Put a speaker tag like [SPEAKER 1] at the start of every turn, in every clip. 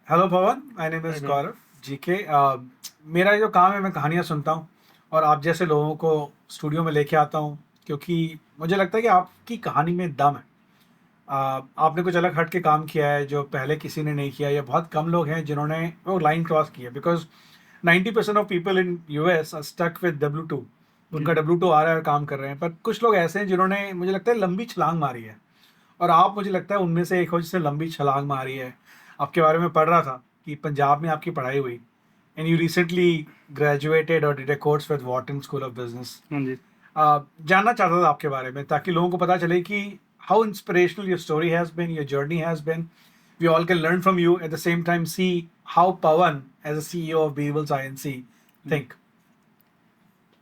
[SPEAKER 1] Hello Pawan, my name is Gaurav GK. मेरा जो काम है, मैं कहानियाँ सुनता हूँ और आप जैसे लोगों को स्टूडियो में लेके आता हूँ, क्योंकि मुझे लगता है कि आपकी कहानी में दम है। आपने कुछ अलग हट के काम किया है जो पहले किसी ने नहीं किया, या बहुत कम लोग हैं जिन्होंने वो लाइन क्रॉस की है। Because 90% of people in US are stuck with W2। उनका W2 आ रहा है और काम कर रहे हैं, पर कुछ लोग ऐसे हैं जिन्होंने, मुझे लगता है, लंबी छलांग मारी है। और आप, मुझे लगता है, उनमें से एक हो जिसने लंबी छलांग मारी है। आपके बारे में पढ़ रहा था कि पंजाब में आपकी पढ़ाई हुई, एंड यू रिसेंटली ग्रेजुएटेड और did a course with Wharton school of business.
[SPEAKER 2] हाँ जी।
[SPEAKER 1] जानना चाहता था आपके बारे में, ताकि लोगों को पता चले कि how inspirational your story has been, your journey has been. We all can learn from you, at the same time see how Pavan as a CEO of Birbals INC think.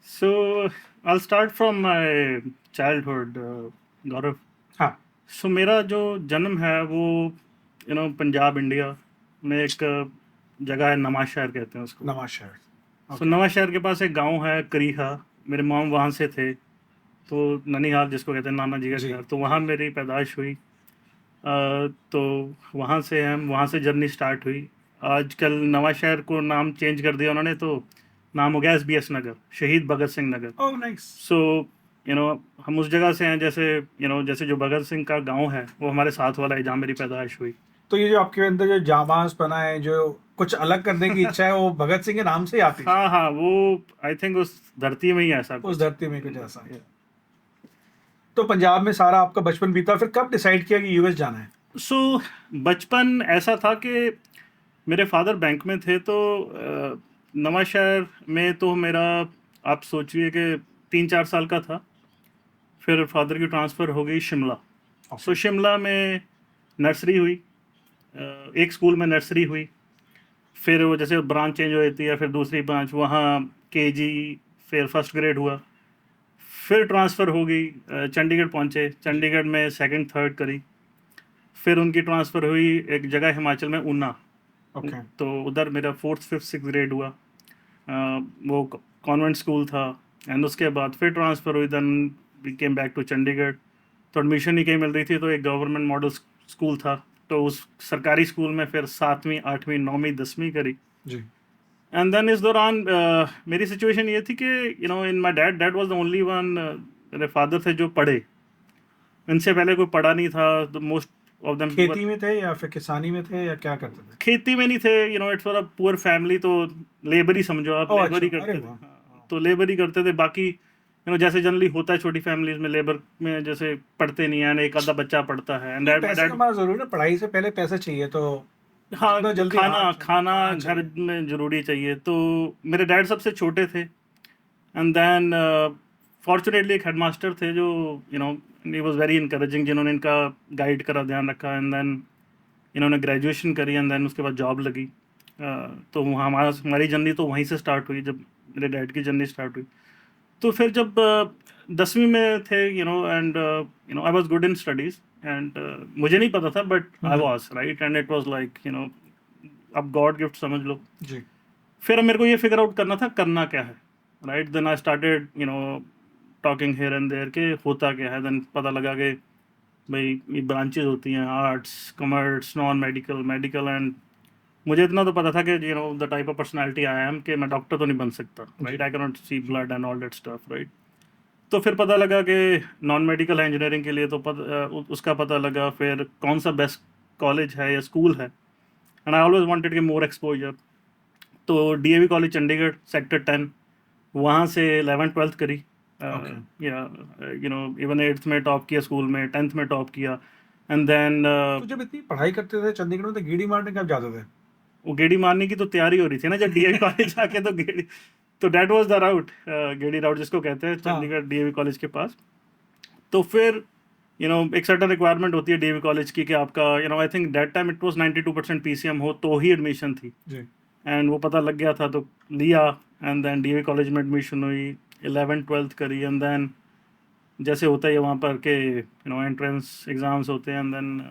[SPEAKER 2] So I'll start from my childhood, Gaurav.
[SPEAKER 1] हाँ।
[SPEAKER 2] So मेरा जो जन्म है वो Punjab India में एक जगह है, नवांशहर कहते हैं उसको।
[SPEAKER 1] नमस्कार।
[SPEAKER 2] So
[SPEAKER 1] okay.
[SPEAKER 2] नवांशहर के पास एक गांव है करीहा। मेरे मॉम वहाँ से थे, तो ननिहाल जिसको कहते हैं, नाना जी का
[SPEAKER 1] जी
[SPEAKER 2] घर, तो वहाँ
[SPEAKER 1] जी।
[SPEAKER 2] मेरी पैदाइश हुई। तो वहाँ से हम वहाँ से जर्नी स्टार्ट हुई। आजकल नवांशहर को नाम चेंज कर दिया उन्होंने, तो नाम हो गया SBS नगर, शहीद भगत सिंह नगर।
[SPEAKER 1] Oh nice.
[SPEAKER 2] सो हम उस जगह से हैं, जैसे जैसे जो भगत सिंह का गांव है वो हमारे साथ वाला है जहाँ मेरी पैदाइश हुई।
[SPEAKER 1] तो ये जो आपके अंदर जो जाबाज बना है, जो कुछ अलग करने की इच्छा है, वो भगत सिंह के नाम से ही आती है
[SPEAKER 2] हाँ
[SPEAKER 1] शायद।
[SPEAKER 2] हाँ, वो आई थिंक उस धरती में ही है ऐसा
[SPEAKER 1] उस
[SPEAKER 2] कुछ।
[SPEAKER 1] धरती में कुछ ऐसा है। तो पंजाब में सारा आपका बचपन बीता, फिर कब डिसाइड किया कि यूएस जाना है?
[SPEAKER 2] सो बचपन ऐसा था कि मेरे फादर बैंक में थे, तो नवांशहर में तो मेरा, आप सोचिए कि 3-4 साल का था। फिर फादर की ट्रांसफ़र हो गई शिमला।
[SPEAKER 1] ओके।
[SPEAKER 2] सो शिमला में नर्सरी हुई, एक स्कूल में नर्सरी हुई। फिर वो जैसे ब्रांच चेंज हो जाती है, फिर दूसरी ब्रांच, वहाँ KG, फिर फर्स्ट ग्रेड हुआ। फिर ट्रांसफ़र हो गई, चंडीगढ़ पहुँचे,
[SPEAKER 1] जी।
[SPEAKER 2] चंडीगढ़ में सेकंड थर्ड करी। फिर उनकी ट्रांसफ़र हुई एक जगह हिमाचल में, ऊना।
[SPEAKER 1] ओके।
[SPEAKER 2] तो उधर मेरा फोर्थ फिफ्थ सिक्स ग्रेड हुआ। वो कॉन्वेंट स्कूल था। एंड उसके बाद फिर ट्रांसफ़र हुई, then we came back to Chandigarh. तो एडमिशन नहीं कहीं मिल रही थी, तो एक गवर्नमेंट मॉडल स्कूल था, तो उस सरकारी स्कूल में फिर 7वीं 8वीं 9वीं 10वीं करी।
[SPEAKER 1] जी।
[SPEAKER 2] एंड देन इस दौरान मेरी सिचुएशन ये थी कि in my dad was the only one, मेरे फादर थे जो पढ़े। इनसे पहले कोई पढ़ा नहीं था, तो मोस्ट ऑफ देम वर
[SPEAKER 1] खेती में थे या फिर किसानी में थे, या क्या करते थे?
[SPEAKER 2] खेती में नहीं थे। It's for a poor family, तो लेबर ही समझो आप,
[SPEAKER 1] ओह
[SPEAKER 2] लेबर
[SPEAKER 1] अच्छा,
[SPEAKER 2] ही
[SPEAKER 1] अरे
[SPEAKER 2] करते थे।
[SPEAKER 1] वाह।
[SPEAKER 2] हाँ, तो लेबर ही करते थे। बाकी जैसे जनरली होता है छोटी फैमिलीज में, लेबर में जैसे पढ़ते नहीं है, एक आधा बच्चा पढ़ता है। एंड
[SPEAKER 1] नहीं,
[SPEAKER 2] डैड माई
[SPEAKER 1] पैसे
[SPEAKER 2] डैड
[SPEAKER 1] कमाना जरूरी है, पढ़ाई से पहले पैसे चाहिए, तो
[SPEAKER 2] हाँ,
[SPEAKER 1] जितना जल्दी, हाँ,
[SPEAKER 2] खाना खाना
[SPEAKER 1] खाना
[SPEAKER 2] घर
[SPEAKER 1] चाहिए।
[SPEAKER 2] में ज़रूरी चाहिए। तो मेरे डैड सबसे छोटे थे। एंड देन फॉर्चुनेटली एक हेडमास्टर थे जो ही वॉज वेरी इनकरेजिंग, जिन्होंने इनका गाइड करा, ध्यान रखा। एंड देन इन्होंने ग्रेजुएशन करी, एंड देन उसके बाद जॉब लगी। तो वहाँ हमारी जर्नी तो वहीं से स्टार्ट हुई, जब मेरे डैड की जर्नी स्टार्ट हुई। तो फिर जब 10वीं में थे, and I was good in studies. And मुझे नहीं पता था, but I was right, and it was like अब गॉड गिफ्ट समझ लो।
[SPEAKER 1] जी।
[SPEAKER 2] फिर अब मेरे को ये फिगर आउट करना था, करना क्या है, right. Then I started talking here and there के होता क्या है। देन पता लगा कि भाई ये ब्रांचेज होती हैं, arts, commerce, non medical, medical. And मुझे इतना तो पता था कि the type of personality I am, कि मैं डॉक्टर तो नहीं बन सकता, राइट।
[SPEAKER 1] जी।
[SPEAKER 2] I can not see blood and all that stuff, right. तो फिर पता लगा कि नॉन मेडिकल है इंजीनियरिंग के लिए, तो उसका पता लगा फिर कौन सा बेस्ट कॉलेज है या स्कूल है। एंड आई ऑलवेज वांटेड के मोर एक्सपोजर। तो DAV कॉलेज चंडीगढ़, सेक्टर 10, वहाँ से 11th 12th करी।
[SPEAKER 1] ओके।
[SPEAKER 2] या इवन 8th में टॉप किया स्कूल में, 10th में टॉप किया। एंड देन
[SPEAKER 1] तो जब इतनी पढ़ाई करते थे चंडीगढ़ में, तो गीडी मारने कब जाते थे?
[SPEAKER 2] वो गेड़ी मारने की तो तैयारी हो रही थी ना जब DAV कॉलेज आके, तो गेड़ी, तो डैट वाज द राउट, गेड़ी राउट जिसको कहते हैं,
[SPEAKER 1] हाँ।
[SPEAKER 2] चंडीगढ़ DAV कॉलेज के पास। तो फिर एक सर्टन रिक्वायरमेंट होती है DAV कॉलेज की कि आपका I think that time it was 92% PCM हो तो ही एडमिशन थी।
[SPEAKER 1] जी।
[SPEAKER 2] एंड वो पता लग गया था, तो लिया। एंड देन DAV कॉलेज में एडमिशन हुई, 11th 12th करी। एंड देन जैसे होता है वहाँ पर के एंट्रेंस एग्ज़ाम्स होते हैं। एंड देन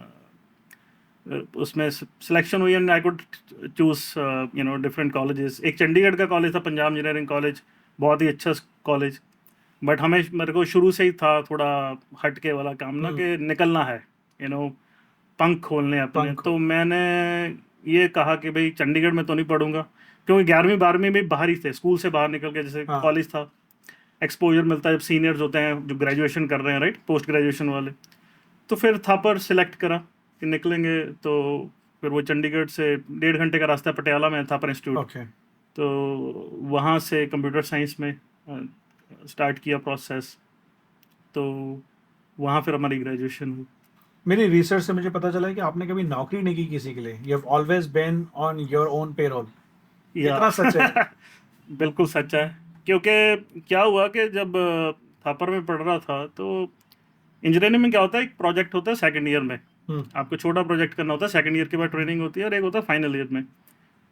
[SPEAKER 2] उसमें सिलेक्शन हुई, and I could choose different colleges. एक चंडीगढ़ का कॉलेज था, पंजाब इंजीनियरिंग कॉलेज, बहुत ही अच्छा कॉलेज। बट हमें, मेरे को शुरू से ही था थोड़ा हटके वाला काम ना, कि निकलना है, यू नो पंख खोलने अपने।
[SPEAKER 1] पंख
[SPEAKER 2] तो
[SPEAKER 1] होते।
[SPEAKER 2] मैंने ये कहा कि भाई चंडीगढ़ में तो नहीं पढ़ूंगा, क्योंकि 11वीं 12वीं में बाहर ही थे, स्कूल से बाहर निकल के, जैसे
[SPEAKER 1] हाँ।
[SPEAKER 2] कॉलेज था, एक्सपोजर मिलता है जब सीनियर्स होते हैं जो ग्रेजुएशन कर रहे हैं, राइट, पोस्ट ग्रेजुएशन वाले। तो फिर थापर सिलेक्ट करा कि निकलेंगे, तो फिर वो चंडीगढ़ से 1.5 घंटे का रास्ता है, पटियाला में थापर इंस्टीट्यूट।
[SPEAKER 1] ओके।
[SPEAKER 2] तो वहाँ से कंप्यूटर साइंस में स्टार्ट किया प्रोसेस, तो वहाँ फिर हमारी ग्रेजुएशन हुई।
[SPEAKER 1] मेरी रिसर्च से मुझे पता चला है कि आपने कभी नौकरी नहीं की किसी के लिए, you have always been on your own payroll. कितना सच है?
[SPEAKER 2] बिल्कुल सच है, क्योंकि क्या हुआ कि जब थापर में पढ़ रहा था तो इंजीनियरिंग में क्या होता है, एक प्रोजेक्ट होता है सेकंड ईयर में, आपको छोटा प्रोजेक्ट करना होता है, सेकंड ईयर के बाद ट्रेनिंग होती है, और एक होता है फाइनल ईयर में।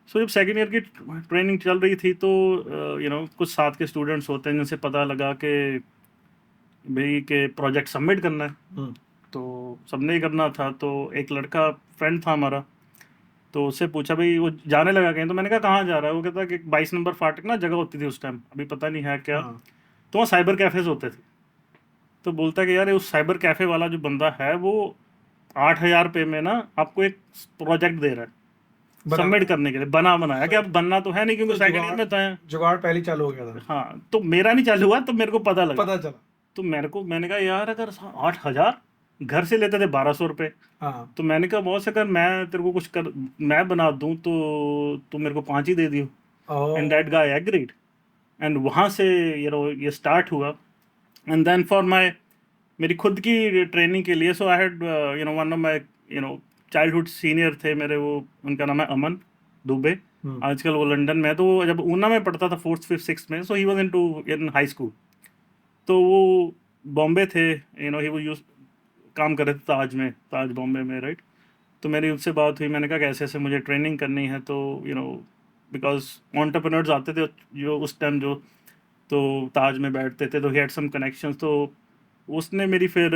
[SPEAKER 2] सो जब सेकंड ईयर की ट्रेनिंग चल रही थी तो कुछ साथ के स्टूडेंट्स होते हैं जिनसे पता लगा कि भाई के प्रोजेक्ट सबमिट करना है, तो सबने ही करना था। तो एक लड़का फ्रेंड था हमारा, तो उससे पूछा भाई वो जाने लगा कहीं, तो मैंने कहा कहाँ जा रहा है, वो कहता कि 22 नंबर फाटक ना जगह होती थी उस टाइम, अभी पता नहीं है क्या, तो वहाँ साइबर कैफ़ेज होते थे। तो बोलता कि यार उस साइबर कैफ़े वाला जो बंदा है वो 8,000 रुपये में ना आपको एक प्रोजेक्ट दे रहा है सबमिट करने के लिए, बनाया कि अब बनना तो है नहीं क्योंकि सेकंड ईयर में तो है,
[SPEAKER 1] जुगाड़ पहले चालू हो गया था।
[SPEAKER 2] हाँ। तो मेरा नहीं चालू हुआ, तो मेरे को पता लगा,
[SPEAKER 1] पता चला।
[SPEAKER 2] तो मैंने कहा यार अगर 8,000, घर से लेते थे 1,200 रुपये, तो मैंने कहा बॉस अगर मैं तेरे को कुछ कर मैं बना दूं तो तुम मेरे को 5 ही दे दियो। And that guy agreed, and वहाँ से ये स्टार्ट हुआ। एंड देन फॉर मेरी खुद की ट्रेनिंग के लिए, so I had one of my childhood senior थे मेरे, वो उनका नाम है अमन दुबे, आजकल वो लंदन में है। तो वो जब ऊना में पढ़ता था 4th 5th 6th में, so he was in high school, तो वो बॉम्बे थे, ही वो यूज काम कर रहे थे ताज बॉम्बे में, राइट। तो मेरी उनसे बात हुई, मैंने कहा कि ऐसे ऐसे मुझे ट्रेनिंग करनी है, तो बिकॉज एंटरप्रेन्योर्स आते थे जो उस टाइम जो, तो ताज में बैठते थे, तो ही हैड सम कनेक्शंस। तो उसने मेरी फिर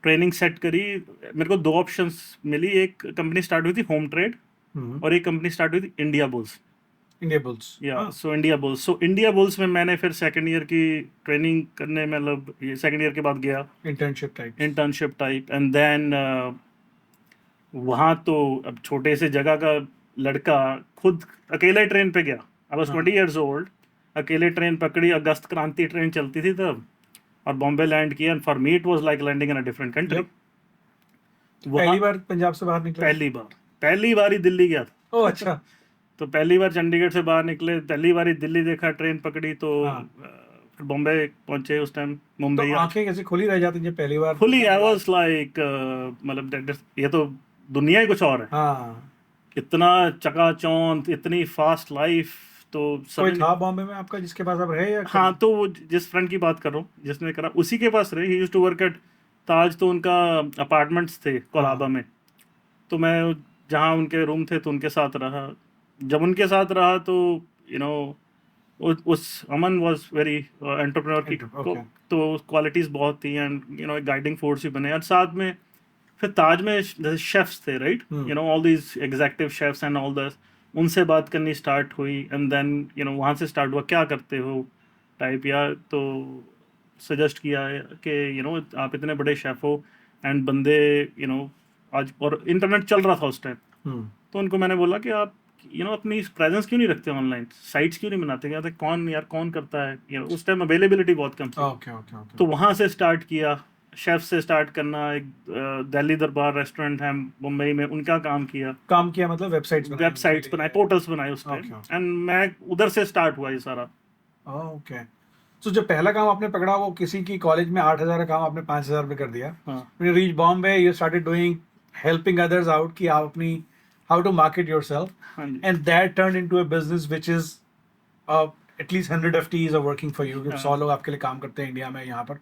[SPEAKER 2] ट्रेनिंग सेट करी। मेरे को 2 ऑप्शंस मिली, एक कंपनी स्टार्ट हुई थी होम ट्रेड, और एक कंपनी स्टार्ट हुई थी इंडिया बुल्स। इंडिया बुल्स में मैंने फिर सेकंड ईयर की ट्रेनिंग करने, मतलब ये सेकंड ईयर के बाद गया इंटर्नशिप टाइप, एंड देन वहाँ तो अब छोटे से जगह का लड़का खुद अकेले ट्रेन पे गया, आई वाज 20 years old, अकेले ट्रेन पकड़ी, अगस्त क्रांति ट्रेन चलती थी तब, और बॉम्बे लैंड किया, and for me it was like landing in a different country.
[SPEAKER 1] पहली बार पंजाब से बाहर निकले?
[SPEAKER 2] पहली बार ही दिल्ली गया था।
[SPEAKER 1] ओह अच्छा।
[SPEAKER 2] तो पहली बार चंडीगढ़ से बाहर निकले, पहली बार ही दिल्ली देखा, ट्रेन पकड़ी, तो फिर बॉम्बे पहुंचे उस टाइम, मुंबई।
[SPEAKER 1] तो आंखें कैसे खुली रह जाती जब पहली बार?
[SPEAKER 2] खुली, आई वाज लाइक मतलब ये तो दुनिया ही कुछ और है, इतना चकाचौंध, इतनी फास्ट लाइफ। तो
[SPEAKER 1] कोई था बॉम्बे में आपका जिसके पास अब रहे या?
[SPEAKER 2] हाँ, तो वो जिस फ्रेंड की बात कर रहा हूँ जिसने करा, उसी के पास रहे, he used to work at Taj, तो उनका अपार्टमेंट्स थे कोलाबा में, तो मैं जहाँ उनके रूम थे तो उनके साथ रहा। जब उनके साथ रहा तो उस अमन वाज वेरी एंटरप्रेन्योर की, तो क्वालिटीज़ बहुत थी, एंड एक गाइडिंग फोर्स भी बने। और साथ में फिर ताज में जैसे शेफ्स थे, right, all these executive chefs and all दस, उनसे बात करनी स्टार्ट हुई, एंड देन वहाँ से स्टार्ट हुआ क्या करते हो टाइप, या तो सजेस्ट किया कि आप इतने बड़े शेफ हो, एंड बंदे आज, और इंटरनेट चल रहा था उस टाइम, तो उनको मैंने बोला कि आप अपनी प्रेजेंस क्यों नहीं रखते ऑनलाइन, साइट्स क्यों नहीं बनाते, कहते कौन करता है, उस टाइम अवेलेबिलिटी बहुत कम थी। तो वहाँ से स्टार्ट किया, शेफ से स्टार्ट करना। एक दिल्ली दरबार रेस्टोरेंट है मुंबई में, उनका काम किया
[SPEAKER 1] मतलब वेबसाइट्स
[SPEAKER 2] बनाए, पोर्टल्स बनाए उस टाइम, एंड मैं उधर से स्टार्ट हुआ ये सारा।
[SPEAKER 1] ओके। सो जो पहला काम आपने पकड़ा वो किसी की कॉलेज में 8,000 का काम आपने 5,000 में कर दिया। When you reach Bombay, you started doing helping others out कि आप अपनी how to market yourself, and that turned into a business which is at least 100 FTEs are working for you. 100 लोग आपके लिए काम करते हैं इंडिया में यहाँ पर।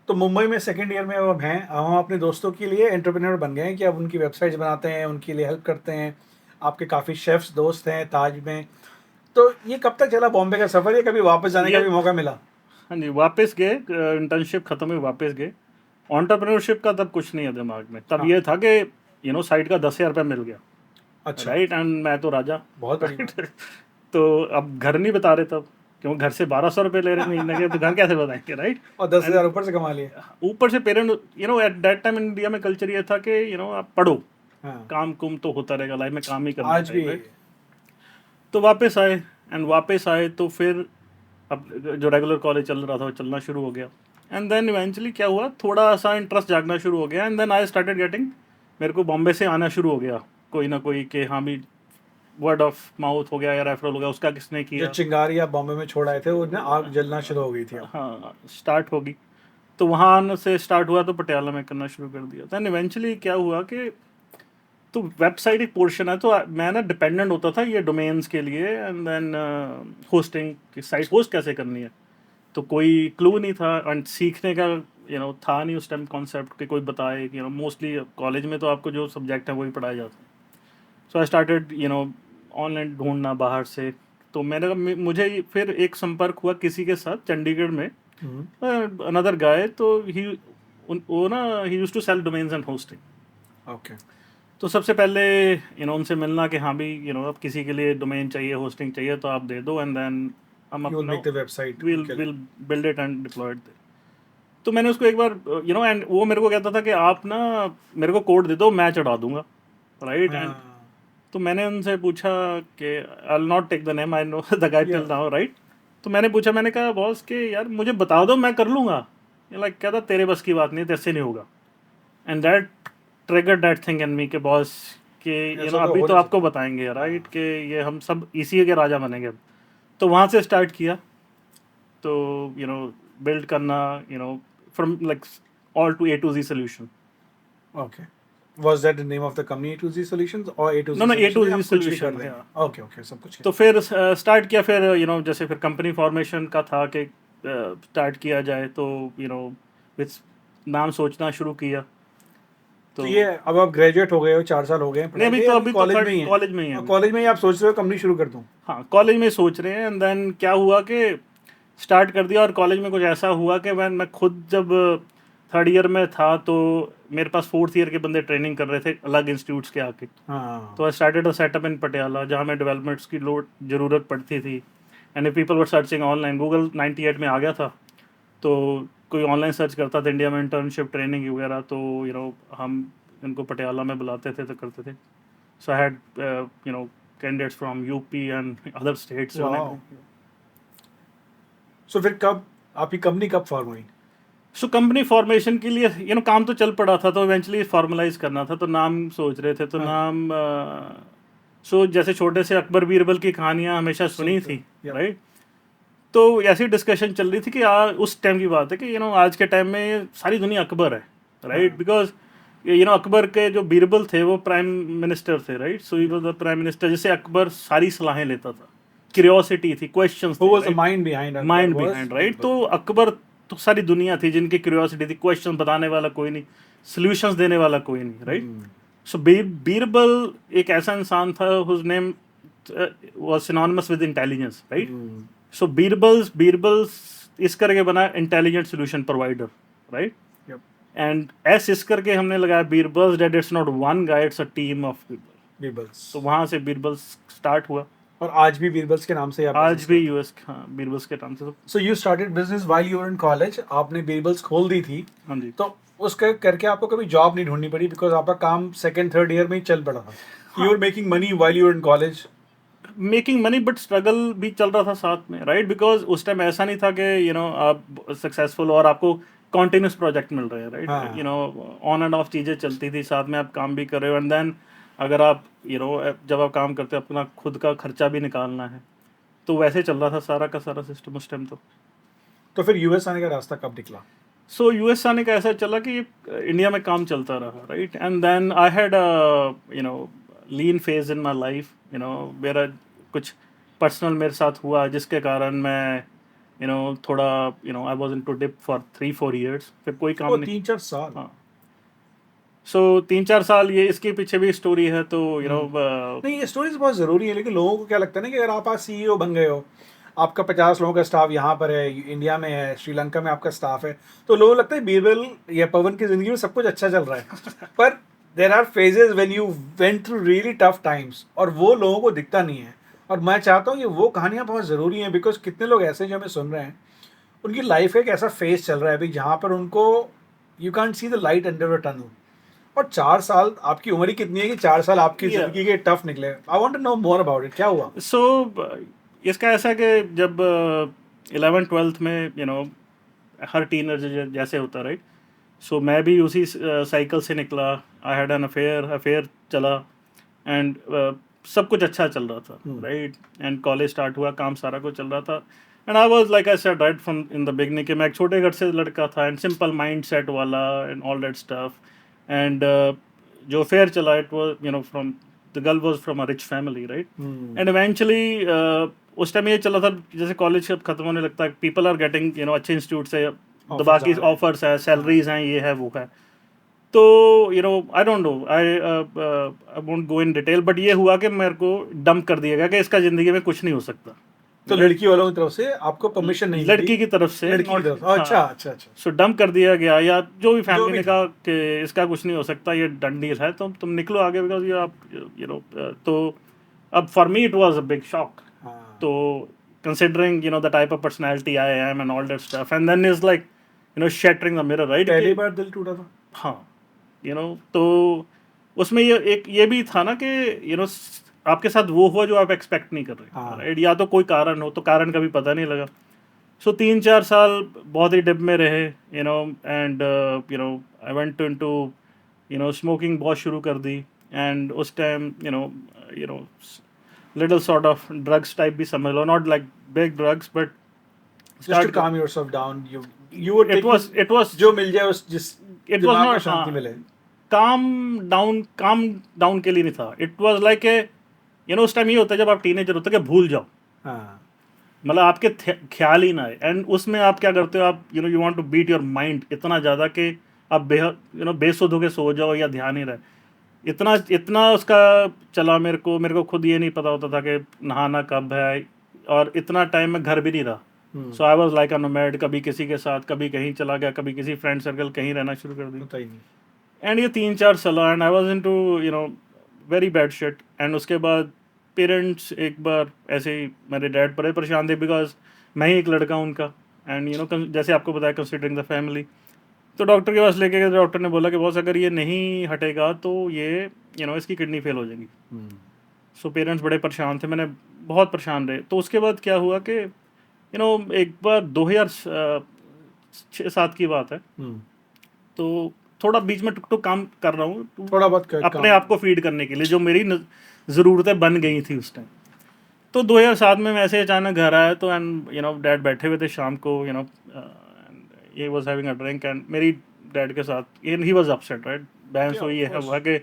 [SPEAKER 1] तो मुंबई में सेकंड ईयर में अब हैं, हम अपने दोस्तों के लिए एंटरप्रेन्योर बन गए हैं कि अब उनकी वेबसाइट्स बनाते हैं, उनके लिए हेल्प करते हैं। आपके काफ़ी शेफ्स दोस्त हैं ताज में। तो ये कब तक चला बॉम्बे का सफ़र, या कभी वापस जाने का भी मौका मिला?
[SPEAKER 2] हाँ जी, वापस गए, इंटर्नशिप खत्म हुई, वापस गए। एंटरप्रेन्योरशिप का तब कुछ नहीं है दिमाग में, तब ये था कि साइड का 10,000 रुपये मिल गया,
[SPEAKER 1] अच्छा,
[SPEAKER 2] राइट, एंड मैं तो राजा,
[SPEAKER 1] बहुत बढ़िया।
[SPEAKER 2] तो अब घर नहीं बता रहे तब, क्यों घर से 1,200 रुपये ले रहे महीने के, तो घर कैसे बताएंगे, राइट।
[SPEAKER 1] और 10,000 ऊपर से कमा लिए।
[SPEAKER 2] ऊपर से parent, at that time India में कल्चर ये था कि आप पढ़ो,
[SPEAKER 1] हाँ,
[SPEAKER 2] काम कुम तो होता रहेगा, लाइफ में काम ही करना
[SPEAKER 1] आज भी
[SPEAKER 2] चाहिए, right? तो वापस आए, एंड वापस आए तो फिर अब जो रेगुलर कॉलेज चल रहा था वो चलना शुरू हो गया, एंड देन इवेंचुअली क्या हुआ, थोड़ा सा इंटरेस्ट जागना शुरू हो गया, and then I started getting, मेरे को बॉम्बे से आना शुरू हो गया कोई ना कोई कि हाँ भी वर्ड ऑफ माउथ हो गया या रेफरल हो गया, उसका किसने
[SPEAKER 1] जो
[SPEAKER 2] किया,
[SPEAKER 1] चिंगारी आप बॉम्बे में छोड़ आए थे वो ना आग जलना शुरू हो गई थी अब।
[SPEAKER 2] हाँ स्टार्ट होगी। तो वहाँ से स्टार्ट हुआ तो पटियाला में करना शुरू कर दिया, देन इवेंचुअली क्या हुआ कि तो वेबसाइट एक पोर्शन है, तो मैं ना डिपेंडेंट होता था ये डोमेन्स के लिए, एंड देन होस्टिंग की साइट होस्ट कैसे करनी है, तो कोई क्लू नहीं था, एंड सीखने का था नहीं उस टाइम कॉन्सेप्ट कि कोई बताए कि मोस्टली कॉलेज में तो आपको जो सब्जेक्ट है वही पढ़ाया जाता है। सो आई स्टार्टेड ऑनलाइन ढूंढना बाहर से, तो मुझे फिर एक संपर्क हुआ किसी के साथ चंडीगढ़ में, अनदर गाय, तो वो ना ही used to sell domains and hosting.
[SPEAKER 1] Okay,
[SPEAKER 2] तो सबसे पहले उनसे मिलना कि हाँ भी अब किसी के लिए डोमेन चाहिए, होस्टिंग चाहिए तो आप दे दो, एंड देन हम
[SPEAKER 1] you will
[SPEAKER 2] अपना
[SPEAKER 1] make the website.
[SPEAKER 2] Will
[SPEAKER 1] Okay.
[SPEAKER 2] Will build it and deploy it. तो मैंने उसको एक बार एंड वो मेरे को कहता था कि आप ना मेरे को कोड दे दो, मैं चढ़ा दूंगा, राइट। एंड
[SPEAKER 1] हाँ,
[SPEAKER 2] तो मैंने उनसे पूछा कि I will not take the name, I know the guy till
[SPEAKER 1] yeah.
[SPEAKER 2] Now, right. तो मैंने पूछा, मैंने कहा बॉस कि यार मुझे बता दो, मैं कर लूँगा। लाइक कहता तेरे बस की बात नहीं, तेरे से नहीं होगा। And that triggered that thing in me कि बॉस कि
[SPEAKER 1] ऐसा तो
[SPEAKER 2] अभी
[SPEAKER 1] हो
[SPEAKER 2] तो
[SPEAKER 1] नहीं
[SPEAKER 2] आपको
[SPEAKER 1] सकता।
[SPEAKER 2] बताएंगे, राइट,
[SPEAKER 1] हाँ,
[SPEAKER 2] कि ये हम सब इसी के राजा बनेंगे अब। तो वहाँ से स्टार्ट किया, तो बिल्ड करना, from like all to A to Z solution.
[SPEAKER 1] okay. Was that the name of the company, A to Z Solutions, or A to
[SPEAKER 2] no
[SPEAKER 1] Z
[SPEAKER 2] no, A to
[SPEAKER 1] Solutions?
[SPEAKER 2] जी
[SPEAKER 1] हम कुछ भी कर
[SPEAKER 2] solution.
[SPEAKER 1] देंगे। Okay, okay, सब कुछ
[SPEAKER 2] तो
[SPEAKER 1] है।
[SPEAKER 2] फिर स्टार्ट किया, फिर जैसे फिर कंपनी फॉर्मेशन का था कि स्टार्ट किया जाए, तो विथ नाम सोचना शुरू किया।
[SPEAKER 1] तो
[SPEAKER 2] तो
[SPEAKER 1] ये अब आप ग्रेजुएट हो गए हो, 4 साल हो गए हैं
[SPEAKER 2] नहीं,
[SPEAKER 1] पढ़ाई के, या अभी
[SPEAKER 2] अभी तो
[SPEAKER 1] कॉलेज में
[SPEAKER 2] थर्ड
[SPEAKER 1] ही हैं?
[SPEAKER 2] कॉलेज में ही है
[SPEAKER 1] और
[SPEAKER 2] अभी।
[SPEAKER 1] कॉलेज में ही आप सोच रहे हो कंपनी शुरू कर दूं?
[SPEAKER 2] हाँ, कॉलेज में सोच रहे हैं, एंड देन क्या हुआ कि स्टार्ट कर दिया, और कॉलेज में कुछ ऐसा हुआ कि मैं खुद जब थर्ड ईयर में था, तो मेरे पास फोर्थ ईयर के बंदे ट्रेनिंग कर रहे थे अलग इंस्टीट्यूट्स के आके।
[SPEAKER 1] हाँ,
[SPEAKER 2] तो आई स्टार्टेड अ सेटअप इन पटियाला, जहाँ में डेवलपमेंट्स की ज़रूरत पड़ती थी, and if people were searching online, Google 98 में आ गया था, तो कोई ऑनलाइन सर्च करता था इंडिया में इंटर्नशिप ट्रेनिंग वगैरह, तो हम इनको पटियाला में बुलाते थे, तो करते थे। So I had candidates from UP and other states.
[SPEAKER 1] वाह। सो फिर कब आपकी कंपनी कब फॉर्म हुई?
[SPEAKER 2] सो कंपनी फॉर्मेशन के लिए काम तो चल पड़ा था, तो इवेंचुअली फॉर्मलाइज करना था, तो नाम सोच रहे थे, तो
[SPEAKER 1] हाँ,
[SPEAKER 2] नाम सो जैसे छोटे से अकबर बीरबल की कहानियाँ हमेशा सुनी
[SPEAKER 1] सुनते
[SPEAKER 2] थी,
[SPEAKER 1] या
[SPEAKER 2] राइट। तो ऐसी डिस्कशन चल रही थी कि उस टाइम की बात है कि आज के टाइम में सारी दुनिया अकबर है, राइट,
[SPEAKER 1] हाँ,
[SPEAKER 2] बिकॉज अकबर के जो बीरबल थे वो प्राइम मिनिस्टर थे, right. So he was the prime minister, जिससे अकबर सारी सलाहें लेता था, क्यूरियोसिटी थी, क्वेश्चंस
[SPEAKER 1] who
[SPEAKER 2] थे,
[SPEAKER 1] was the
[SPEAKER 2] right,
[SPEAKER 1] mind behind Akbar
[SPEAKER 2] mind
[SPEAKER 1] was
[SPEAKER 2] behind, right.
[SPEAKER 1] Birbal.
[SPEAKER 2] तो अकबर तो सारी दुनिया थी जिनकी क्यूरियोसिटी थी, क्वेश्चन बताने वाला कोई नहीं, सॉल्यूशंस देने वाला कोई नहीं, राइट।
[SPEAKER 1] हम्म,
[SPEAKER 2] सो बीरबल एक ऐसा इंसान था whose name was synonymous with intelligence, right.
[SPEAKER 1] Hmm,
[SPEAKER 2] so Birbals इस करके बना intelligent solution provider, right.
[SPEAKER 1] yep,
[SPEAKER 2] and एस इस करके हमने लगाया Birbals, that it's not one guy, it's a team of Birbal.
[SPEAKER 1] Birbals.
[SPEAKER 2] तो वहाँ से बीरबल्स स्टार्ट हुआ।
[SPEAKER 1] और आज भी बीरबल्स के नाम से आप
[SPEAKER 2] आज
[SPEAKER 1] business
[SPEAKER 2] भी
[SPEAKER 1] करते
[SPEAKER 2] यूएस, हाँ, बीरबल्स के नाम से तो।
[SPEAKER 1] हैं? So you started business while you were in college. आपने बीरबल्स खोल दी थी,
[SPEAKER 2] हाँ जी।
[SPEAKER 1] तो उसके करके आपको कभी जॉब नहीं ढूंढनी पड़ी, बिकॉज आपका काम सेकंड थर्ड ईयर में ही चल पड़ा था। You are making money while you were in college.
[SPEAKER 2] Making money, but struggle भी चल रहा था साथ में, राइट, बिकॉज उस टाइम ऐसा नहीं था कि आप सक्सेसफुल और आपको कॉन्टिन्यूस प्रोजेक्ट मिल रहे हैं, राइट।
[SPEAKER 1] हाँ,
[SPEAKER 2] ऑन एंड ऑफ चीज़ें चलती थी, साथ में आप काम भी कर रहे हो, एंड देन अगर आप जब आप काम करते हो अपना खुद का खर्चा भी निकालना है, तो वैसे चल रहा था सारा का सारा सिस्टम उस टाइम।
[SPEAKER 1] तो फिर यूएस आने का रास्ता कब निकला?
[SPEAKER 2] सो यूएस आने का ऐसा चला कि इंडिया में काम चलता रहा, right, and then I had lean phase in my life, मेरा कुछ पर्सनल मेरे साथ हुआ जिसके कारण मैं थोड़ा I was in to dip for 3-4 years, फिर कोई काम
[SPEAKER 1] ओ,
[SPEAKER 2] नहीं।
[SPEAKER 1] 3-4 साल।
[SPEAKER 2] हाँ, सो 3-4 साल, ये इसके पीछे भी स्टोरी है, तो
[SPEAKER 1] नहीं, ये स्टोरीज बहुत ज़रूरी है, लेकिन लोगों को क्या लगता है ना कि अगर आप आज सीईओ बन गए हो, आपका 50 लोगों का स्टाफ यहाँ पर है, इंडिया में है, श्रीलंका में आपका स्टाफ है, तो लोगों को लगता है बीरबल या पवन की ज़िंदगी में सब कुछ अच्छा चल रहा है। पर there are phases when you went through really tough times, और वो लोगों को दिखता नहीं है। और मैं चाहता हूँ कि वो कहानियाँ बहुत ज़रूरी हैं, बिकॉज कितने लोग ऐसे हैं जो हमें सुन रहे हैं, उनकी लाइफ का एक ऐसा फेज चल रहा है अभी जहाँ पर उनको you can't see the light under the tunnel, और 4 साल आपकी उम्र ही कितनी है कि 4 साल आपकी
[SPEAKER 2] Yeah.
[SPEAKER 1] जिंदगी के टफ निकले? I want to know more about it, क्या हुआ?
[SPEAKER 2] सो इसका ऐसा कि जब 11th-12th में हर टीनेजर जैसे होता, राइट? सो मैं भी उसी साइकिल से निकला। आई हैड एन अफेयर चला, एंड सब कुछ अच्छा चल रहा था, राइट? एंड कॉलेज स्टार्ट हुआ, काम सारा कुछ चल रहा था, and I was like I said right from in the beginning कि मैं एक छोटे घर से लड़का था एंड सिंपल माइंड सेट वाला and all that stuff. And जो अफेयर चला, it was from the girl was from a rich family, right? And eventually उस टाइम ये चला था, जैसे कॉलेज जब खत्म होने लगता है, पीपल आर गेटिंग अच्छे इंस्टीट्यूट से दबा की ऑफर्स है, सैलरीज हैं, ये है वो है। तो I don't no, I won't go in detail, but ये हुआ कि मेरे को डंप कर दिया गया कि इसका ज़िंदगी में कुछ नहीं हो सकता।
[SPEAKER 1] तो लड़की वालों की तरफ से आपको परमिशन नहीं
[SPEAKER 2] लड़की की तरफ से,
[SPEAKER 1] लड़की की तरफ, अच्छा अच्छा अच्छा।
[SPEAKER 2] सो डंप कर दिया गया, या जो भी फैमिली
[SPEAKER 1] भी
[SPEAKER 2] ने कहा कि इसका कुछ नहीं हो सकता, ये डन डील है, तो तुम निकलो आगे, बिकॉज ये आप तो अब for me it was a big shock. तो considering the type of personality I am and all that stuff, and then is like shattering the mirror, right?
[SPEAKER 1] पहली बार दिल टूटा था?
[SPEAKER 2] हाँ, तो उसमें ये भी था ना कि आपके साथ वो हुआ जो आप एक्सपेक्ट नहीं कर रहे, राइट? या तो कोई कारण हो, तो कारण कभी पता नहीं लगा। सो 3-4 साल बहुत ही डिप में रहे, and I went into smoking बहुत शुरू कर दी, एंड उस time little sort of drugs type भी समझ लो, not like big drugs, but
[SPEAKER 1] just to calm yourself down, you were taking,
[SPEAKER 2] it was
[SPEAKER 1] जो मिल जाए उस जिस
[SPEAKER 2] it was not
[SPEAKER 1] शांति मिले।
[SPEAKER 2] calm down के लिए नहीं था, it was like a उस टाइम ये होता है जब आप टीनेजर होते हैं कि भूल जाओ, मतलब आपके ख्याल ही ना आए, एंड उसमें आप क्या करते हो, आप you want to beat your mind इतना ज़्यादा कि आप बेसुध होके सो जाओ या ध्यान ही रहे। इतना उसका चला, मेरे को खुद ये नहीं पता होता था कि नहाना कब है, और इतना टाइम मैं घर भी नहीं रहा। So I was like a nomad, कभी किसी के साथ, कभी कहीं चला गया, कभी किसी फ्रेंड सर्कल, कहीं रहना शुरू कर दिया। एंड ये 3-4 चला, and I was into very bad shit. And उसके बाद पेरेंट्स एक बार ऐसे ही, मेरे डैड बड़े परेशान थे, बिकॉज मैं ही एक लड़का उनका, एंड जैसे आपको बताया, कंसिडरिंग द फैमिली। तो डॉक्टर के पास लेके गए, डॉक्टर ने बोला कि बॉस अगर ये नहीं हटेगा तो ये इसकी किडनी फेल हो जाएगी। सो पेरेंट्स बड़े परेशान थे, मैंने बहुत परेशान रहे। तो उसके बाद क्या हुआ कि एक बार 2006-7 की बात है, तो थोड़ा बीच में टुक काम कर रहा हूँ,
[SPEAKER 1] थोड़ा बहुत
[SPEAKER 2] अपने आप को फीड करने के लिए, जो मेरी ज़रूरतें बन गई थी उस टाइम। तो 2007 में मैं ऐसे अचानक घर आया, तो एंड डैड बैठे हुए थे शाम को, he was having a drink, and मेरी डैड के साथ, he was upset, right? बहन सो ये है वो है कि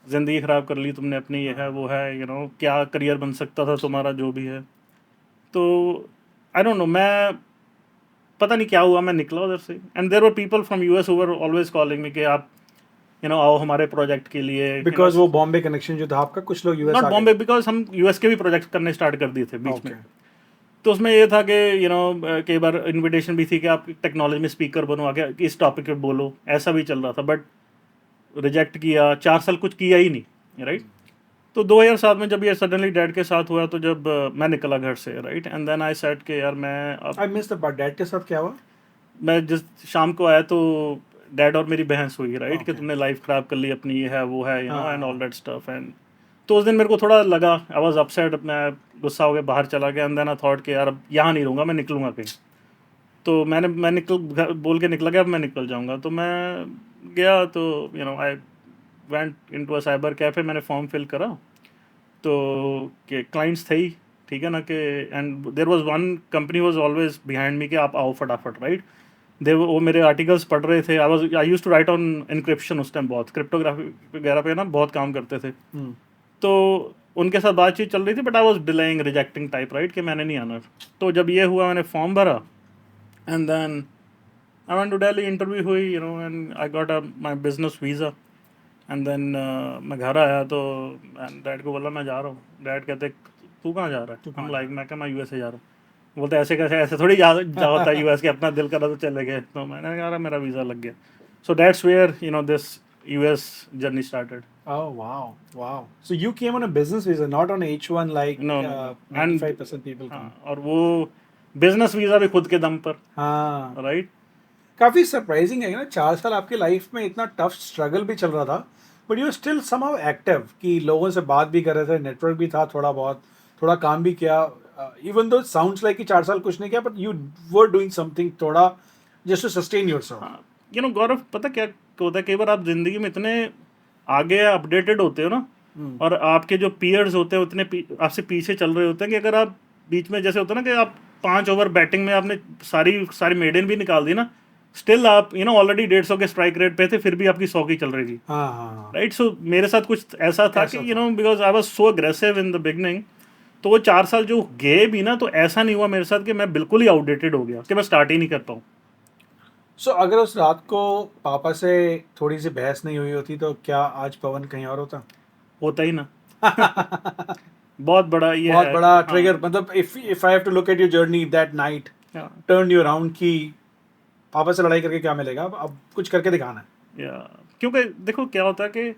[SPEAKER 2] ज़िंदगी ख़राब कर ली तुमने अपनी, ये है वो है, क्या करियर बन सकता था तुम्हारा, जो भी है। तो आई डोंट नो, मैं पता नहीं क्या हुआ, मैं निकला उधर से, and there were people from US who were always calling me कि आप आओ हमारे प्रोजेक्ट के लिए,
[SPEAKER 1] बिकॉज वो बॉम्बे कनेक्शन जो था आपका, कुछ लोग यूएस,
[SPEAKER 2] नॉट बॉम्बे, बिकॉज हम यूएस के भी प्रोजेक्ट करने स्टार्ट कर दिए थे बीच में। तो उसमें ये था कि कई बार इनविटेशन भी थी कि आप टेक्नोलॉजी में स्पीकर बनो, आके इस टॉपिक पे बोलो, ऐसा भी चल रहा था, बट रिजेक्ट किया। 4 साल कुछ किया ही नहीं, राइट? तो 2007 में जब ये सडनली डैड के साथ हुआ, तो जब मैं निकला घर से, right, and then I said कि यार मैं
[SPEAKER 1] I miss the part, dad के साथ क्या हुआ?
[SPEAKER 2] मैं जिस शाम को आया तो डैड और मेरी बहस हुई, राइट, कि तुमने लाइफ ख़राब कर ली अपनी, ये है वो है, and all that stuff. And तो उस दिन मेरे को थोड़ा लगा, आई वाज अपसेट, मैं गुस्सा हो गया, बाहर चला गया, एंड देन आई थॉट कि यार अब यहाँ नहीं रहूँगा, मैं निकलूँगा कहीं। तो मैं बोल के निकला गया, अब मैं निकल जाऊँगा। तो मैं गया, तो I went into a cyber cafe, मैंने फॉर्म फिल करा, तो कि क्लाइंट्स थे ही, ठीक है ना, कि and there was one company was always behind me कि आप आओ फटाफट, राइट? वो मेरे आर्टिकल्स पढ़ रहे थे, I used to write on encryption, उस टाइम बहुत क्रिप्टोग्राफी वगैरह पे ना बहुत काम करते थे। तो उनके साथ बातचीत चल रही थी, but I was delaying, rejecting type, right, कि मैंने नहीं आना। तो जब ये हुआ, मैंने फॉर्म भरा, and then I went to Delhi, interview हुई, and I got my business visa, and then मैं घर आया, तो डैड को बोला मैं जा रहा हूँ। डैड कहते तू कहाँ जा रहा है? हम लाइक, मैं क्या, मैं यूएसए जा रहा हूँ। बोलते ऐसे कैसे, ऐसे थोड़ी जा होता है यूएस के, अपना दिल करा तो चले गए। तो मैंने कहा मेरा वीज़ा लग गया। So that's where this US journey started.
[SPEAKER 1] Oh wow. So you came on a business visa, not on H1 like
[SPEAKER 2] No.
[SPEAKER 1] 95% people come.
[SPEAKER 2] और वो बिजनेस वीज़ा भी खुद के दम पर,
[SPEAKER 1] हाँ,
[SPEAKER 2] राइट?
[SPEAKER 1] काफ़ी सरप्राइजिंग है ना, 4 साल आपकी लाइफ में इतना टफ स्ट्रगल भी चल रहा था, but you still somehow active, कि लोगों से बात भी कर रहे थे, नेटवर्क भी था थोड़ा बहुत, थोड़ा काम भी किया, इवन दो साउंड्स लाइक कि 4 साल कुछ नहीं किया, but you were doing something थोड़ा जस्ट टू सस्टेन योरसेल्फ।
[SPEAKER 2] हाँ, गौरव, पता क्या होता है, कई बार आप जिंदगी में इतने आगे अपडेटेड होते हो ना, और आपके जो पीयर्स होते हैं उतने आपसे पीछे चल रहे होते हैं, कि अगर आप बीच में, जैसे होता है ना कि आप 5 ओवर बैटिंग में आपने सारी सारी मेडन भी निकाल दी ना, स्टिल आप ऑलरेडी 150 के स्ट्राइक रेट पे थे, फिर भी आपकी 100 की चल रही थी।
[SPEAKER 1] हाँ हाँ
[SPEAKER 2] राइट, सो मेरे साथ कुछ ऐसा था
[SPEAKER 1] ऐसा
[SPEAKER 2] कि
[SPEAKER 1] था।
[SPEAKER 2] Because I was so aggressive in the beginning, तो वो 4 साल जो गए भी ना, तो ऐसा नहीं हुआ मेरे साथ कि मैं बिल्कुल ही आउटडेटेड हो गया कि मैं स्टार्ट ही नहीं कर पाऊँ।
[SPEAKER 1] सो अगर उस रात को पापा से थोड़ी सी बहस नहीं हुई होती तो क्या आज पवन कहीं और होता?
[SPEAKER 2] होता ही ना। बहुत बड़ा ये
[SPEAKER 1] बहुत
[SPEAKER 2] है।
[SPEAKER 1] बड़ा
[SPEAKER 2] हाँ,
[SPEAKER 1] ट्रिगर, मतलब if I have to look at your journey that night,
[SPEAKER 2] हाँ,
[SPEAKER 1] टर्न यू अराउंड, कि पापा से लड़ाई करके क्या मिलेगा, अब कुछ करके दिखाना है।
[SPEAKER 2] या क्योंकि देखो क्या होता है कि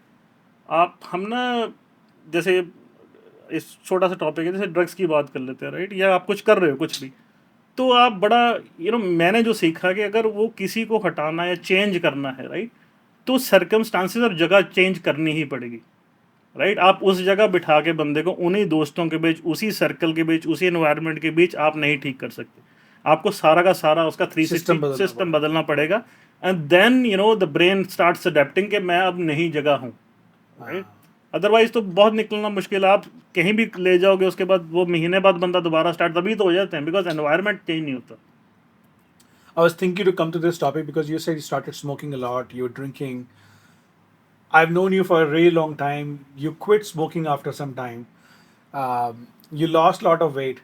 [SPEAKER 2] हम ना, जैसे इस छोटा सा टॉपिक है, जैसे ड्रग्स की बात कर लेते हैं, राइट, या आप कुछ कर रहे हो कुछ भी, तो आप बड़ा मैंने जो सीखा कि अगर वो किसी को हटाना या चेंज करना है, राइट, तो सर्कमस्टांसेस और जगह चेंज करनी ही पड़ेगी। राइट, आप उस जगह बिठा के बंदे को उन्हीं दोस्तों के बीच, उसी सर्कल के बीच, उसी एनवायरनमेंट के बीच आप नहीं ठीक कर सकते। आपको सारा का सारा उसका 360
[SPEAKER 1] सिस्टम बदलना
[SPEAKER 2] सिस्टम
[SPEAKER 1] पड़ेगा।
[SPEAKER 2] बदलना पड़ेगा, and then the brain starts adapting कि मैं अब नहीं जगह हूँ। राइट,
[SPEAKER 1] हाँ।
[SPEAKER 2] अदरवाइज तो बहुत निकलना मुश्किल है। आप कहीं भी ले जाओगे, उसके बाद वो महीने बाद बंदा दोबारा स्टार्ट तभी तो हो जाते हैं, बिकॉज एनवायरनमेंट चेंज नहीं होता।
[SPEAKER 1] I was thinking to come to this topic because you said you started smoking a lot, you were drinking. I've known you for a really long time. You quit smoking after some time. You lost a lot of weight.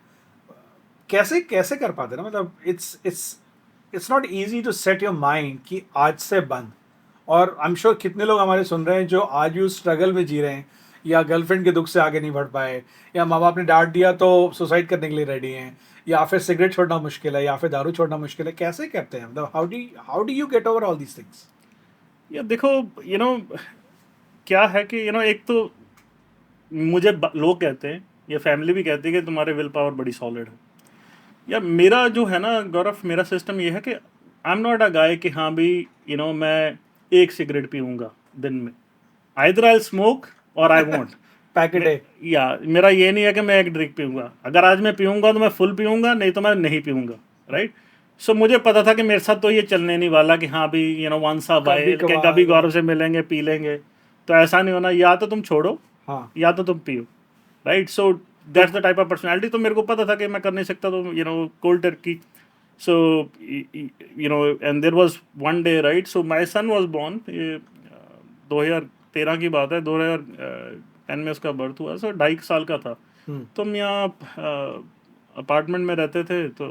[SPEAKER 1] कैसे कैसे कर पाते ना, मतलब it's not easy to set your mind कि आज से बंद। और आई एम श्योर कितने लोग हमारे सुन रहे हैं जो आज भी उस स्ट्रगल में जी रहे हैं, या गर्लफ्रेंड के दुख से आगे नहीं बढ़ पाए, या माँ बाप ने डांट दिया तो सुसाइड करने के लिए रेडी हैं, या फिर सिगरेट छोड़ना मुश्किल है, या फिर दारू छोड़ना मुश्किल है। कैसे करते हैं, मतलब how do you get over all these things?
[SPEAKER 2] या देखो, क्या है कि एक तो मुझे लोग कहते हैं, या फैमिली भी कहती है कि तुम्हारे विल पावर बड़ी सॉलिड है। या मेरा जो है ना गौरव, मेरा सिस्टम ये है कि आई एम नॉट अ गाय कि हाँ भी मैं एक सिगरेट पीऊँगा दिन में, आइदर आई स्मोक और आई वॉन्ट।
[SPEAKER 1] पैकेट है।
[SPEAKER 2] या मेरा ये नहीं है कि मैं एक ड्रिंक पीऊँगा, अगर आज मैं पीऊँगा तो मैं फुल पीऊँगा, नहीं तो मैं नहीं पीऊँगा। राइट, सो मुझे पता था कि मेरे साथ तो ये चलने नहीं वाला कि हाँ भी वंस अ
[SPEAKER 1] कभी
[SPEAKER 2] वाइल, कि कभी
[SPEAKER 1] कभार।
[SPEAKER 2] गौरव से मिलेंगे पी लेंगे, तो ऐसा नहीं होना। या तो तुम छोड़ो,
[SPEAKER 1] हाँ।
[SPEAKER 2] या तो तुम पियो। Right, so that's the type of personality. तो मेरे को पता था कि मैं कर नहीं सकता, तो cold turkey. So and there was one day, right, so my son was born, 2013 की बात है, 2010 में उसका बर्थ हुआ, सो 2.5 साल का था। तो हम यहाँ अपार्टमेंट में रहते थे, तो